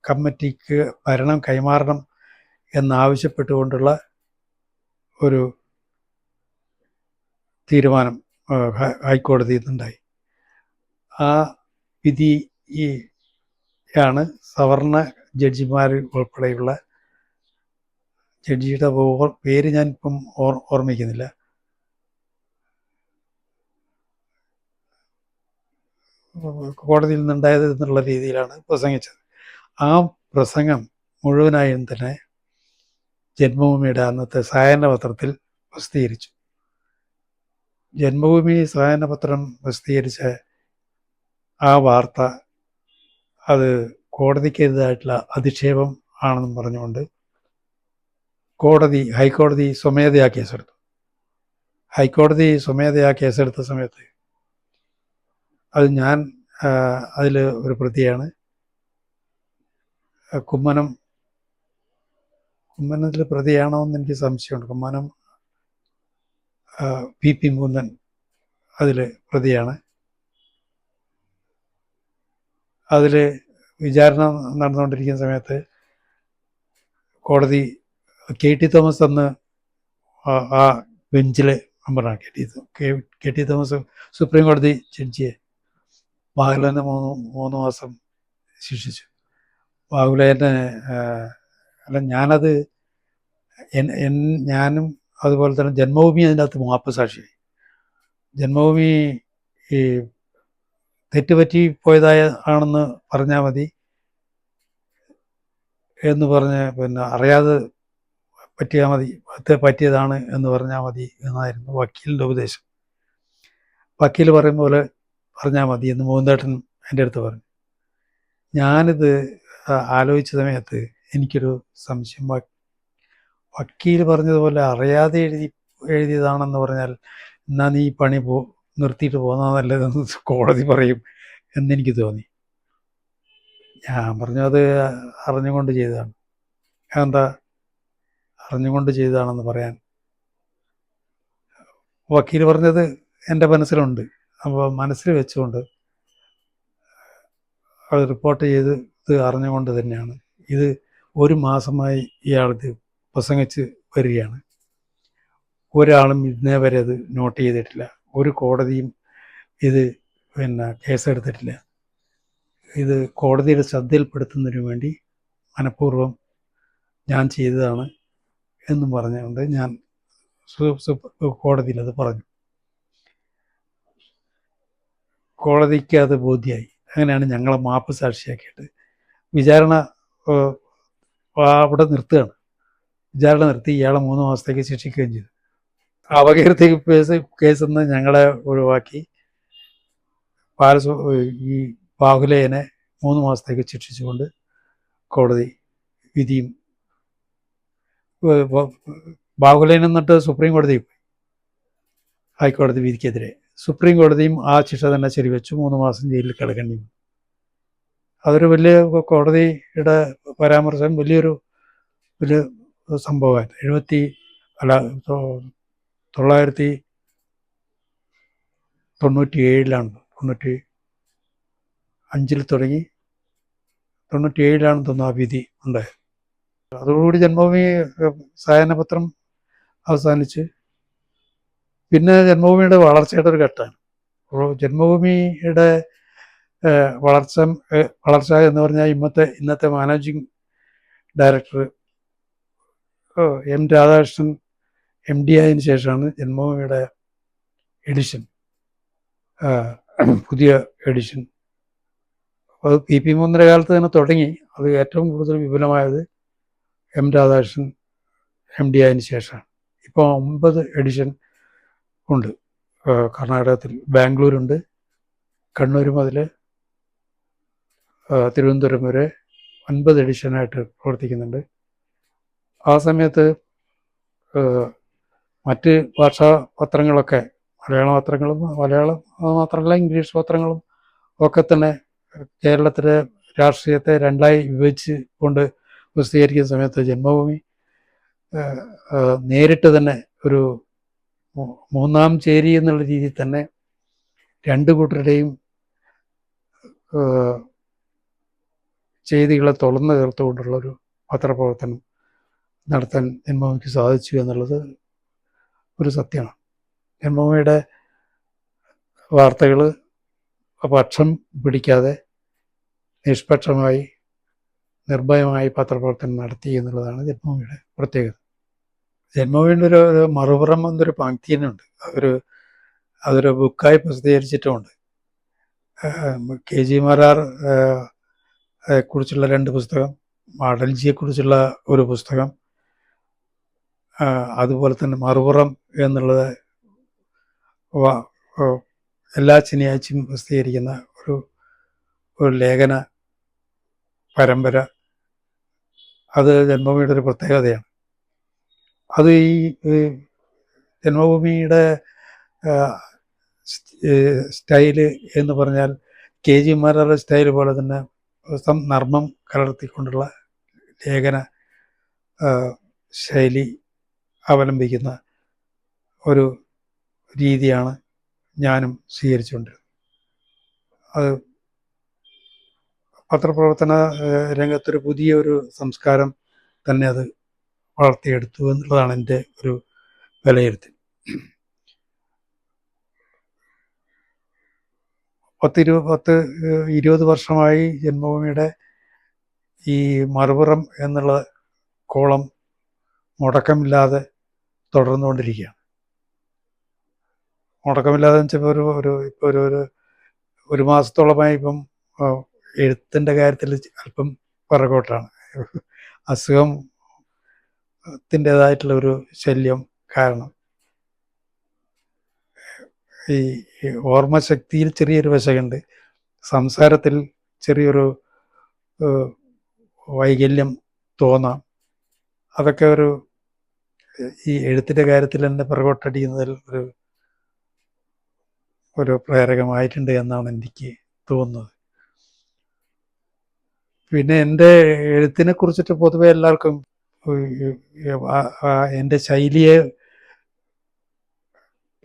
കമ്മിറ്റിക്ക് ഭരണം കൈമാറണം എന്നാവശ്യപ്പെട്ടുകൊണ്ടുള്ള ഒരു തീരുമാനം ഹൈക്കോടതിയിൽ നിന്നുണ്ടായി. ആ വിധിയാണ് സവർണ ജഡ്ജിമാർ ഉൾപ്പെടെയുള്ള ജഡ്ജിയുടെ പേര് ഞാനിപ്പം ഓർമ്മിക്കുന്നില്ല. കോടതിയിൽ നിന്നുണ്ടായത് എന്നുള്ള രീതിയിലാണ് പ്രസംഗിച്ചത്. ആ പ്രസംഗം മുഴുവനായും തന്നെ ജന്മഭൂമിയുടെ അന്നത്തെ സായാഹ്ന പത്രത്തിൽ പ്രസിദ്ധീകരിച്ചു. ജന്മഭൂമി സായാഹ്ന പത്രം പ്രസിദ്ധീകരിച്ച ആ വാർത്ത അത് കോടതിക്കെതിരായിട്ടുള്ള അധിക്ഷേപം ആണെന്നും പറഞ്ഞുകൊണ്ട് ഹൈക്കോടതി സ്വമേധയാ കേസെടുത്തു. ഹൈക്കോടതി സ്വമേധയാ കേസെടുത്ത സമയത്ത് അത് ഞാൻ അതിൽ ഒരു പ്രതിയാണ്. കുമ്മനത്തിൽ പ്രതിയാണോ എന്ന് എനിക്ക് സംശയമുണ്ട്. കുമ്മനം PP മുകുന്ദൻ അതിൽ പ്രതിയാണ്. അതിൽ വിചാരണ നടന്നുകൊണ്ടിരിക്കുന്ന സമയത്ത് കോടതി KT തോമസ് അന്ന് ആ ബെഞ്ചിലെ മെമ്പറാണ്. KT തോമസ് സുപ്രീം കോടതി ജഡ്ജിയെ ബാഹുലേനെ 3 മാസം ശിക്ഷിച്ചു. ബാഹുലേനെ അല്ല, ഞാനും അതുപോലെ തന്നെ ജന്മഭൂമി അതിൻ്റെ അകത്ത് മാപ്പ് സാക്ഷിയായി. ജന്മഭൂമി ഈ തെറ്റുപറ്റി ആണെന്ന് പറഞ്ഞാൽ മതി എന്ന് പറഞ്ഞ്, പിന്നെ അറിയാതെ പറ്റിയതാണ് എന്ന് പറഞ്ഞാൽ മതി എന്നായിരുന്നു വക്കീലിൻ്റെ ഉപദേശം. വക്കീൽ പറയും പോലെ പറഞ്ഞാൽ മതി എന്ന് മോഹൻദേട്ടൻ എൻ്റെ അടുത്ത് പറഞ്ഞു. ഞാനിത് ആലോചിച്ച സമയത്ത് എനിക്കൊരു സംശയം. വക്കീൽ പറഞ്ഞതുപോലെ അറിയാതെ എഴുതിയതാണെന്ന് പറഞ്ഞാൽ എന്നാൽ നീ പണി നിർത്തിയിട്ട് പോകുന്നത് നല്ലതെന്ന് കോടതി പറയും എന്നെനിക്ക് തോന്നി. ഞാൻ പറഞ്ഞു അത് അറിഞ്ഞുകൊണ്ട് ചെയ്തതാണ്. എന്താ അറിഞ്ഞുകൊണ്ട് ചെയ്തതാണെന്ന് പറയാൻ? വക്കീൽ പറഞ്ഞത് എൻ്റെ മനസ്സിലുണ്ട്. അപ്പോൾ മനസ്സിൽ വെച്ചുകൊണ്ട് അത് റിപ്പോർട്ട് ചെയ്ത് ഇത് അറിഞ്ഞുകൊണ്ട് തന്നെയാണ്. ഇത് 1 മാസമായി ഇയാളിത് പ്രസംഗിച്ച് വരികയാണ്. ഒരാളും ഇന്നേ വരെ അത് നോട്ട് ചെയ്തിട്ടില്ല. ഒരു കോടതിയും ഇത് കേസെടുത്തിട്ടില്ല. ഇത് കോടതിയുടെ ശ്രദ്ധയിൽപ്പെടുത്തുന്നതിന് വേണ്ടി മനഃപൂർവ്വം ഞാൻ ചെയ്തതാണ് എന്നും പറഞ്ഞുകൊണ്ട് ഞാൻ കോടതിയിൽ അത് പറഞ്ഞു. കോടതിക്ക് അത് ബോധ്യമായി. അങ്ങനെയാണ് ഞങ്ങളെ മാപ്പ് സാക്ഷിയാക്കിയിട്ട് വിചാരണ അവിടെ നിർത്തുകയാണ്. വിചാരണ നിർത്തി ഇയാളെ 3 മാസത്തേക്ക് ശിക്ഷിക്കുകയും ചെയ്തു. അപകീർത്തി കേസിൽ നിന്ന് ഞങ്ങളെ ഒഴിവാക്കി ഈ ബാഹുലേനെ 3 മാസത്തേക്ക് ശിക്ഷിച്ചുകൊണ്ട് കോടതി വിധിയും. ബാഹുലേൻ എന്നിട്ട് സുപ്രീം കോടതിയിൽ പോയി. ഹൈക്കോടതി വിധിക്കെതിരെ സുപ്രീം കോടതിയും ആ ശിക്ഷ തന്നെ ശരിവെച്ചു. 3 മാസം ജയിലിൽ കിടക്കേണ്ടി വന്നു. അതൊരു വലിയ കോടതിയുടെ പരാമർശം വലിയ സംഭവമായിരുന്നു. 1997 തുടങ്ങി 97 തോന്നുന്നു ആ വിധി ഉണ്ടായത്. അതോടുകൂടി ജന്മഭൂമി സായാഹ്ന പത്രം അവസാനിച്ച് പിന്നെ ജന്മഭൂമിയുടെ വളർച്ചയുടെ ഒരു ഘട്ടമാണ്. ജന്മഭൂമിയുടെ വളർച്ച എന്ന് പറഞ്ഞാൽ ഇന്നത്തെ managing director M Radhakrishnan MD ആയതിനു ശേഷമാണ് ജന്മഭൂമിയുടെ എഡിഷൻ, പുതിയ എഡിഷൻ. അത് PP മുകുന്ദൻ്റെ കാലത്ത് തന്നെ തുടങ്ങി. അത് ഏറ്റവും കൂടുതൽ വിപുലമായത് M രാധാകൃഷ്ണൻ MD ആയതിനു ശേഷമാണ്. ഇപ്പോൾ 9 എഡിഷൻ ഉണ്ട്. കർണാടകത്തിൽ ബാംഗ്ലൂരുണ്ട്, കണ്ണൂർ മുതൽ തിരുവനന്തപുരം വരെ 9 എഡിഷനായിട്ട് പ്രവർത്തിക്കുന്നുണ്ട്. ആ സമയത്ത് മറ്റ് ഭാഷാ പത്രങ്ങളൊക്കെ, മലയാള മാത്രമല്ല ഇംഗ്ലീഷ് പത്രങ്ങളും ഒക്കെ തന്നെ കേരളത്തിലെ രാഷ്ട്രീയത്തെ രണ്ടായി വിഭജിച്ച് കൊണ്ട് പ്രസിദ്ധീകരിക്കുന്ന സമയത്ത് ജന്മഭൂമി നേരിട്ട് തന്നെ ഒരു 3ാം ചേരി എന്നുള്ള രീതിയിൽ തന്നെ 2 കൂട്ടരുടെയും ചെയ്തികളെ തുറന്നു ചേർത്തുകൊണ്ടുള്ളൊരു പത്രപ്രവർത്തനം നടത്താൻ ജന്മഭൂമിക്ക് സാധിച്ചു എന്നുള്ളത് ഒരു സത്യമാണ്. ജന്മഭൂമിയുടെ വാർത്തകൾ പക്ഷം പിടിക്കാതെ നിഷ്പക്ഷമായി നിർഭയമായി പത്രപ്രവർത്തനം നടത്തി എന്നുള്ളതാണ് ജന്മഭൂമിയുടെ പ്രത്യേകത. ജന്മഭൂമിയുടെ ഒരു മറുപുറം എന്നൊരു പങ്ക്തി തന്നെയുണ്ട്. അതൊരു ബുക്കായി പ്രസിദ്ധീകരിച്ചിട്ടുമുണ്ട്. കെ ജി മാരാർ കുറിച്ചുള്ള 2 പുസ്തകം, അടൽജിയെക്കുറിച്ചുള്ള ഒരു പുസ്തകം, അതുപോലെ തന്നെ മറുപുറം എന്നുള്ളത് എല്ലാ ശനിയാഴ്ചയും പ്രസിദ്ധീകരിക്കുന്ന ഒരു ലേഖന പരമ്പര. അത് ജന്മഭൂമിയുടെ ഒരു പ്രത്യേകതയാണ്. അത് ഈ ജന്മഭൂമിയുടെ സ്റ്റൈല് എന്ന് പറഞ്ഞാൽ കെ ജി മാരാരുടെ സ്റ്റൈൽ പോലെ തന്നെ നർമ്മം കലർത്തിക്കൊണ്ടുള്ള ലേഖന ശൈലി അവലംബിക്കുന്ന ഒരു രീതിയാണ് ഞാനും സ്വീകരിച്ചുകൊണ്ടിരുന്നത്. അത് പത്രപ്രവർത്തന രംഗത്തൊരു പുതിയൊരു സംസ്കാരം തന്നെ അത് വളർത്തിയെടുത്തു എന്നുള്ളതാണ് എൻ്റെ ഒരു വിലയിരുത്തൽ. 20 വർഷമായി ജന്മഭൂമിയുടെ ഈ മറുപുറം എന്നുള്ള കോളം മുടക്കമില്ലാതെ തുടർന്നുകൊണ്ടിരിക്കുകയാണ്. മുടക്കമില്ലാതെ വെച്ചപ്പോൾ ഇപ്പോൾ ഒരു മാസത്തോളമായി ഇപ്പം എഴുത്തിൻ്റെ കാര്യത്തിൽ അല്പം പിറകോട്ടാണ്. അസുഖത്തിൻ്റെതായിട്ടുള്ള ഒരു ശല്യം കാരണം ഈ ഓർമ്മശക്തിയിൽ ചെറിയൊരു വശമുണ്ട്, സംസാരത്തിൽ ചെറിയൊരു വൈകല്യം തോന്നാം. അതൊക്കെ ഈ എഴുത്തിൻ്റെ കാര്യത്തിൽ തന്നെ പിറകോട്ടടിക്കുന്നതിൽ ഒരു പ്രേരകമായിട്ടുണ്ട് എന്നാണ് എനിക്ക് തോന്നുന്നത്. പിന്നെ എൻ്റെ എഴുത്തിനെ കുറിച്ചിട്ട് പൊതുവെ എല്ലാവർക്കും എൻ്റെ ശൈലിയെ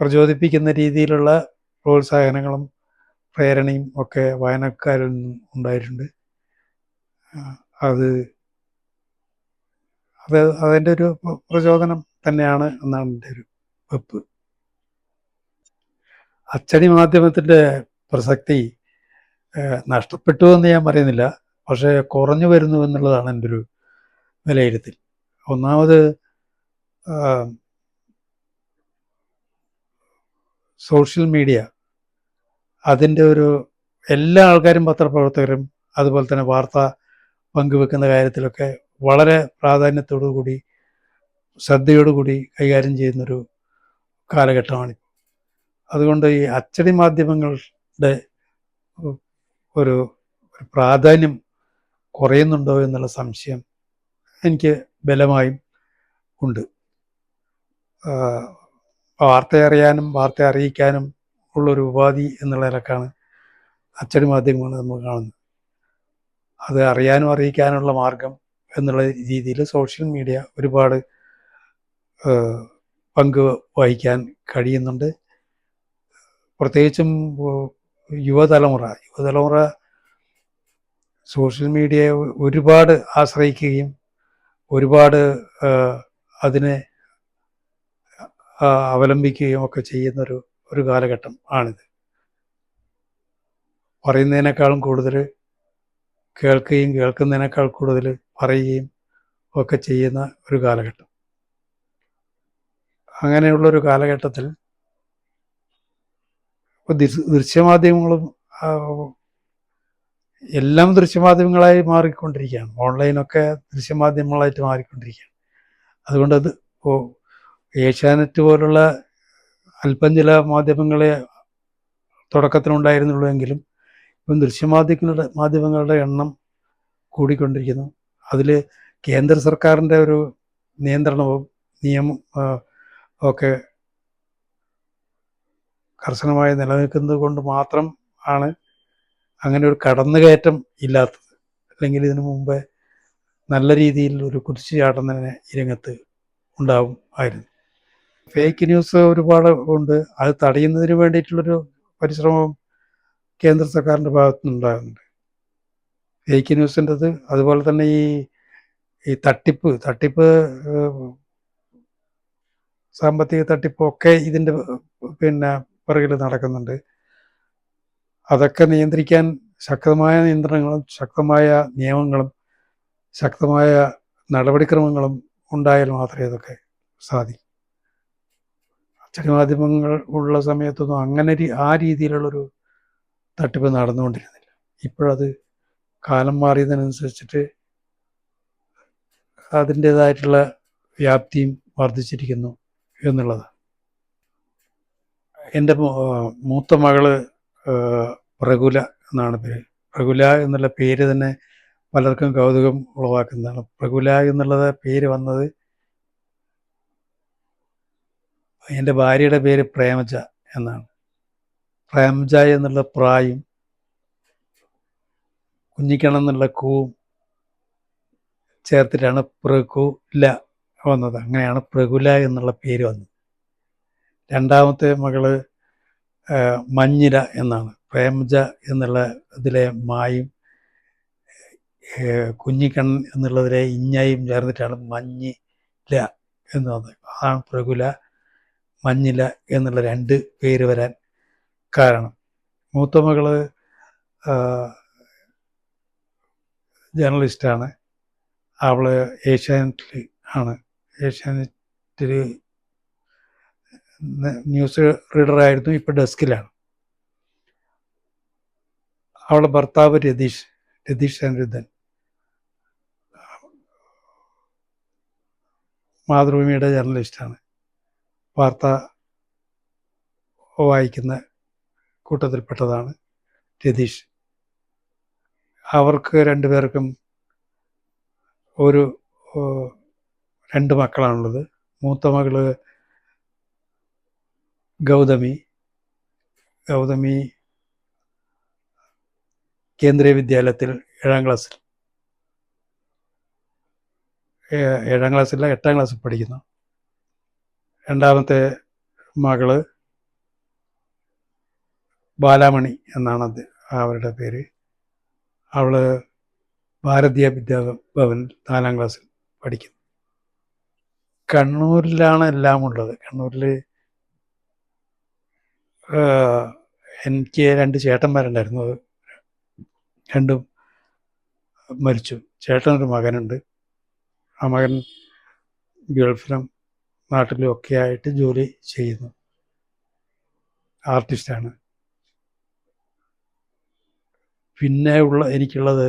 പ്രചോദിപ്പിക്കുന്ന രീതിയിലുള്ള പ്രോത്സാഹനങ്ങളും പ്രേരണയും ഒക്കെ വായനക്കാരിൽ നിന്നും ഉണ്ടായിട്ടുണ്ട്. അതിൻ്റെ ഒരു പ്രചോദനം തന്നെയാണ് എന്നാണ് എൻ്റെ ഒരു വെപ്പ്. അച്ചടി മാധ്യമത്തിൻ്റെ പ്രസക്തി നഷ്ടപ്പെട്ടു എന്ന് ഞാൻ പറയുന്നില്ല, പക്ഷേ കുറഞ്ഞു വരുന്നു എന്നുള്ളതാണ് എൻ്റെ ഒരു വിലയിരുത്തൽ. ഒന്നാമത് സോഷ്യൽ മീഡിയ, അതിൻ്റെ എല്ലാ ആൾക്കാരും, പത്രപ്രവർത്തകരും അതുപോലെ തന്നെ വാർത്ത പങ്കുവെക്കുന്ന കാര്യത്തിലൊക്കെ വളരെ പ്രാധാന്യത്തോടുകൂടി ശ്രദ്ധയോടുകൂടി കൈകാര്യം ചെയ്യുന്നൊരു കാലഘട്ടമാണ്. അതുകൊണ്ട് ഈ അച്ചടി മാധ്യമങ്ങളുടെ ഒരു പ്രാധാന്യം കുറയുന്നുണ്ടോ എന്നുള്ള സംശയം എനിക്ക് ബലമായും ഉണ്ട്. വാർത്ത അറിയാനും വാർത്ത അറിയിക്കാനും ഉള്ളൊരു ഉപാധി എന്നുള്ള നിലക്കാണ് അച്ചടി മാധ്യമങ്ങൾ നമ്മൾ കാണുന്നത്. അത് അറിയാനും അറിയിക്കാനുള്ള മാർഗം എന്നുള്ള രീതിയിൽ സോഷ്യൽ മീഡിയ ഒരുപാട് പങ്ക് വഹിക്കാൻ കഴിയുന്നുണ്ട്. പ്രത്യേകിച്ചും യുവതലമുറ സോഷ്യൽ മീഡിയയെ ഒരുപാട് ആശ്രയിക്കുകയും ഒരുപാട് അതിനെ അവലംബിക്കുകയും ഒക്കെ ചെയ്യുന്നൊരു കാലഘട്ടം ആണിത്. പറയുന്നതിനേക്കാളും കൂടുതൽ കേൾക്കുകയും കേൾക്കുന്നതിനേക്കാൾ കൂടുതൽ പറയുകയും ഒക്കെ ചെയ്യുന്ന ഒരു കാലഘട്ടം. അങ്ങനെയുള്ളൊരു കാലഘട്ടത്തിൽ ദൃശ്യമാധ്യമങ്ങളും എല്ലാം ദൃശ്യമാധ്യമങ്ങളായി മാറിക്കൊണ്ടിരിക്കുകയാണ്. ഓൺലൈനൊക്കെ ദൃശ്യമാധ്യമങ്ങളായിട്ട് മാറിക്കൊണ്ടിരിക്കുകയാണ്. അതുകൊണ്ട് ഏഷ്യാനെറ്റ് പോലുള്ള അല്പം ചില മാധ്യമങ്ങളെ തുടക്കത്തിലുണ്ടായിരുന്നുള്ളൂ എങ്കിലും ഇപ്പം മാധ്യമങ്ങളുടെ എണ്ണം കൂടിക്കൊണ്ടിരിക്കുന്നു. അതിൽ കേന്ദ്ര സർക്കാരിൻ്റെ ഒരു നിയന്ത്രണവും നിയമം ഒക്കെ കർശനമായി നിലനിൽക്കുന്നത് കൊണ്ട് മാത്രം ആണ് അങ്ങനെ ഒരു കടന്നുകയറ്റം ഇല്ലാത്തത്. അല്ലെങ്കിൽ ഇതിനു മുമ്പേ നല്ല രീതിയിൽ ഒരു കുതിച്ചുചാട്ടം തന്നെ ഈ രംഗത്ത് ഉണ്ടാവും ആയിരുന്നു. ഫേക്ക് ന്യൂസ് ഒരുപാട് ഉണ്ട്. അത് തടയുന്നതിന് വേണ്ടിയിട്ടുള്ളൊരു പരിശ്രമവും കേന്ദ്ര സർക്കാരിൻ്റെ ഭാഗത്തുനിന്നുണ്ടാകുന്നുണ്ട്. ഫേക്ക് ന്യൂസിൻ്റെത്, അതുപോലെ തന്നെ ഈ തട്ടിപ്പ് സാമ്പത്തിക തട്ടിപ്പൊക്കെ ഇതിൻ്റെ പിറകിൽ നടക്കുന്നുണ്ട്. അതൊക്കെ നിയന്ത്രിക്കാൻ ശക്തമായ നിയന്ത്രണങ്ങളും ശക്തമായ നിയമങ്ങളും ശക്തമായ നടപടിക്രമങ്ങളും ഉണ്ടായാൽ മാത്രമേ അതൊക്കെ സാധിക്കും. അച്ചടി മാധ്യമങ്ങൾ ഉള്ള സമയത്തൊന്നും അങ്ങനെ ആ രീതിയിലുള്ളൊരു തട്ടിപ്പ് നടന്നുകൊണ്ടിരുന്നില്ല. ഇപ്പോഴത് കാലം മാറിയതിനനുസരിച്ചിട്ട് അതിൻ്റേതായിട്ടുള്ള വ്യാപ്തിയും വർദ്ധിച്ചിരിക്കുന്നു എന്നുള്ളതാണ്. എൻ്റെ മൂത്ത മകള് പ്രകുല എന്നാണ് പേര്. പ്രകുല എന്നുള്ള പേര് തന്നെ പലർക്കും കൗതുകം ഉളവാക്കുന്നതാണ്. പ്രകുല എന്നുള്ള പേര് വന്നത് എൻ്റെ ഭാര്യയുടെ പേര് പ്രേമജ എന്നാണ്. പ്രേമജ എന്നുള്ള പ്രായും കുഞ്ഞിക്കണം എന്നുള്ള കൂവും ചേർത്തിട്ടാണ് പ്രകുല വന്നത്. അങ്ങനെയാണ് പ്രകുല എന്നുള്ള പേര് വന്നത്. രണ്ടാമത്തെ മകള് മഞ്ഞില എന്നാണ്. പ്രേമജ എന്നുള്ള ഇതിലെ മായും കുഞ്ഞിക്കണ്ണൻ എന്നുള്ളതിലെ ഇഞ്ഞയും ചേർന്നിട്ടാണ് മഞ്ഞില എന്ന് വന്നത്. അതാണ് പ്രകുല മഞ്ഞില എന്നുള്ള 2 പേര് വരാൻ കാരണം. മൂത്ത മകള് ജേർണലിസ്റ്റാണ്. അവള് ഏഷ്യാനെറ്റിൽ ആണ്. ഏഷ്യാനെറ്റിൽ ന്യൂസ് റീഡറായിരുന്നു. ഇപ്പോൾ ഡെസ്കിലാണ്. അവളുടെ ഭർത്താവ് രതീഷ് അനിരുദ്ധൻ മാതൃഭൂമിയുടെ ജേർണലിസ്റ്റാണ്. വാർത്ത വായിക്കുന്ന കൂട്ടത്തിൽപ്പെട്ടതാണ് രതീഷ്. അവർക്ക് 2 പേർക്കും 2 മക്കളാണുള്ളത്. മൂത്ത മകള് ഗൗതമി കേന്ദ്രീയ വിദ്യാലയത്തിൽ 7ാം ക്ലാസ്സിൽ 7ാം ക്ലാസ്സില്ല 8ാം ക്ലാസ്സിൽ പഠിക്കുന്നു. രണ്ടാമത്തെ മകള് ബാലാമണി എന്നാണ് അവരുടെ പേര്. അവള് ഭാരതീയ വിദ്യാഭവനിൽ 4ാം ക്ലാസ്സിൽ പഠിക്കുന്നു. കണ്ണൂരിലാണ് എല്ലാം ഉള്ളത്. കണ്ണൂരിൽ എനിക്ക് 2 ചേട്ടന്മാരുണ്ടായിരുന്നു. അത് രണ്ടും മരിച്ചു. ചേട്ടനൊരു മകനുണ്ട്. ആ മകൻ ഗൾഫിലും നാട്ടിലും ഒക്കെ ആയിട്ട് ജോലി ചെയ്യുന്നു. ആർട്ടിസ്റ്റാണ്. പിന്നെ എനിക്കുള്ളത്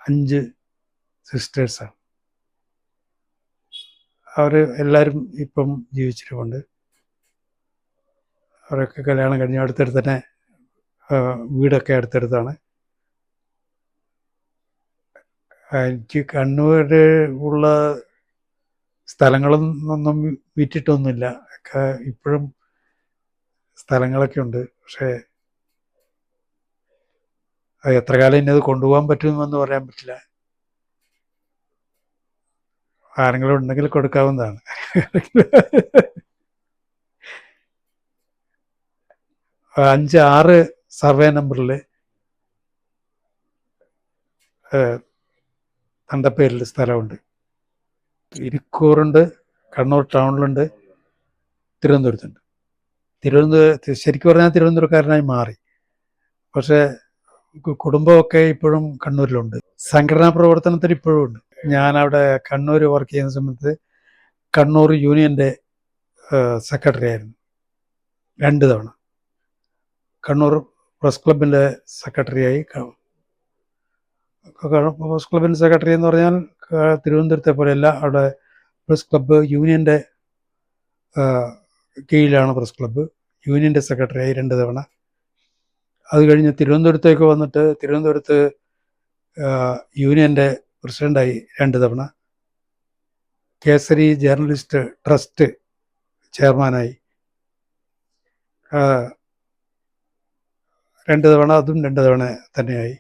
5 സിസ്റ്റേഴ്സാണ്. അവർ എല്ലാവരും ഇപ്പം ജീവിച്ചിട്ടുമുണ്ട്. അവരൊക്കെ കല്യാണം കഴിഞ്ഞ് അടുത്തടുത്ത് തന്നെ വീടൊക്കെ അടുത്തടുത്താണ്. എനിക്ക് കണ്ണൂർ ഉള്ള സ്ഥലങ്ങളൊന്നും വിറ്റിട്ടൊന്നുമില്ല. ഒക്കെ ഇപ്പോഴും സ്ഥലങ്ങളൊക്കെ ഉണ്ട്. പക്ഷേ എത്ര കാലം ഇനി അത് കൊണ്ടുപോകാൻ പറ്റുമെന്ന് പറയാൻ പറ്റില്ല. ആരെങ്കിലും ഉണ്ടെങ്കിൽ കൊടുക്കാവുന്നതാണ്. 5-6 സർവേ നമ്പറിൽ തണ്ടപ്പേരിൽ സ്ഥലമുണ്ട്. ഇരിക്കൂറുണ്ട്, കണ്ണൂർ ടൗണിലുണ്ട്, തിരുവനന്തപുരത്തുണ്ട്. ശരിക്കും പറഞ്ഞാൽ തിരുവനന്തപുരക്കാരനായി മാറി. പക്ഷേ കുടുംബമൊക്കെ ഇപ്പോഴും കണ്ണൂരിലുണ്ട്. സംഘടനാ പ്രവർത്തനത്തിൽ ഇപ്പോഴും ഉണ്ട്. ഞാനവിടെ കണ്ണൂർ വർക്ക് ചെയ്യുന്ന സമയത്ത് കണ്ണൂർ യൂണിയൻ്റെ സെക്രട്ടറി ആയിരുന്നു 2 തവണ. കണ്ണൂർ പ്രസ് ക്ലബിൻ്റെ സെക്രട്ടറിയായി. പ്രസ് ക്ലബിൻ്റെ സെക്രട്ടറി എന്ന് പറഞ്ഞാൽ തിരുവനന്തപുരത്തെ പോലെയല്ല. അവിടെ പ്രസ് ക്ലബ്ബ് യൂണിയൻ്റെ കീഴിലാണ്. പ്രസ് ക്ലബ്ബ് യൂണിയൻ്റെ സെക്രട്ടറിയായി 2 തവണ. അത് കഴിഞ്ഞ് തിരുവനന്തപുരത്തേക്ക് വന്നിട്ട് തിരുവനന്തപുരത്ത് യൂണിയൻ്റെ പ്രസിഡൻ്റായി 2 തവണ. കേസരി ജേർണലിസ്റ്റ് ട്രസ്റ്റ് ചെയർമാനായി 2 തവണ. അതും 2 തവണ തന്നെയായി.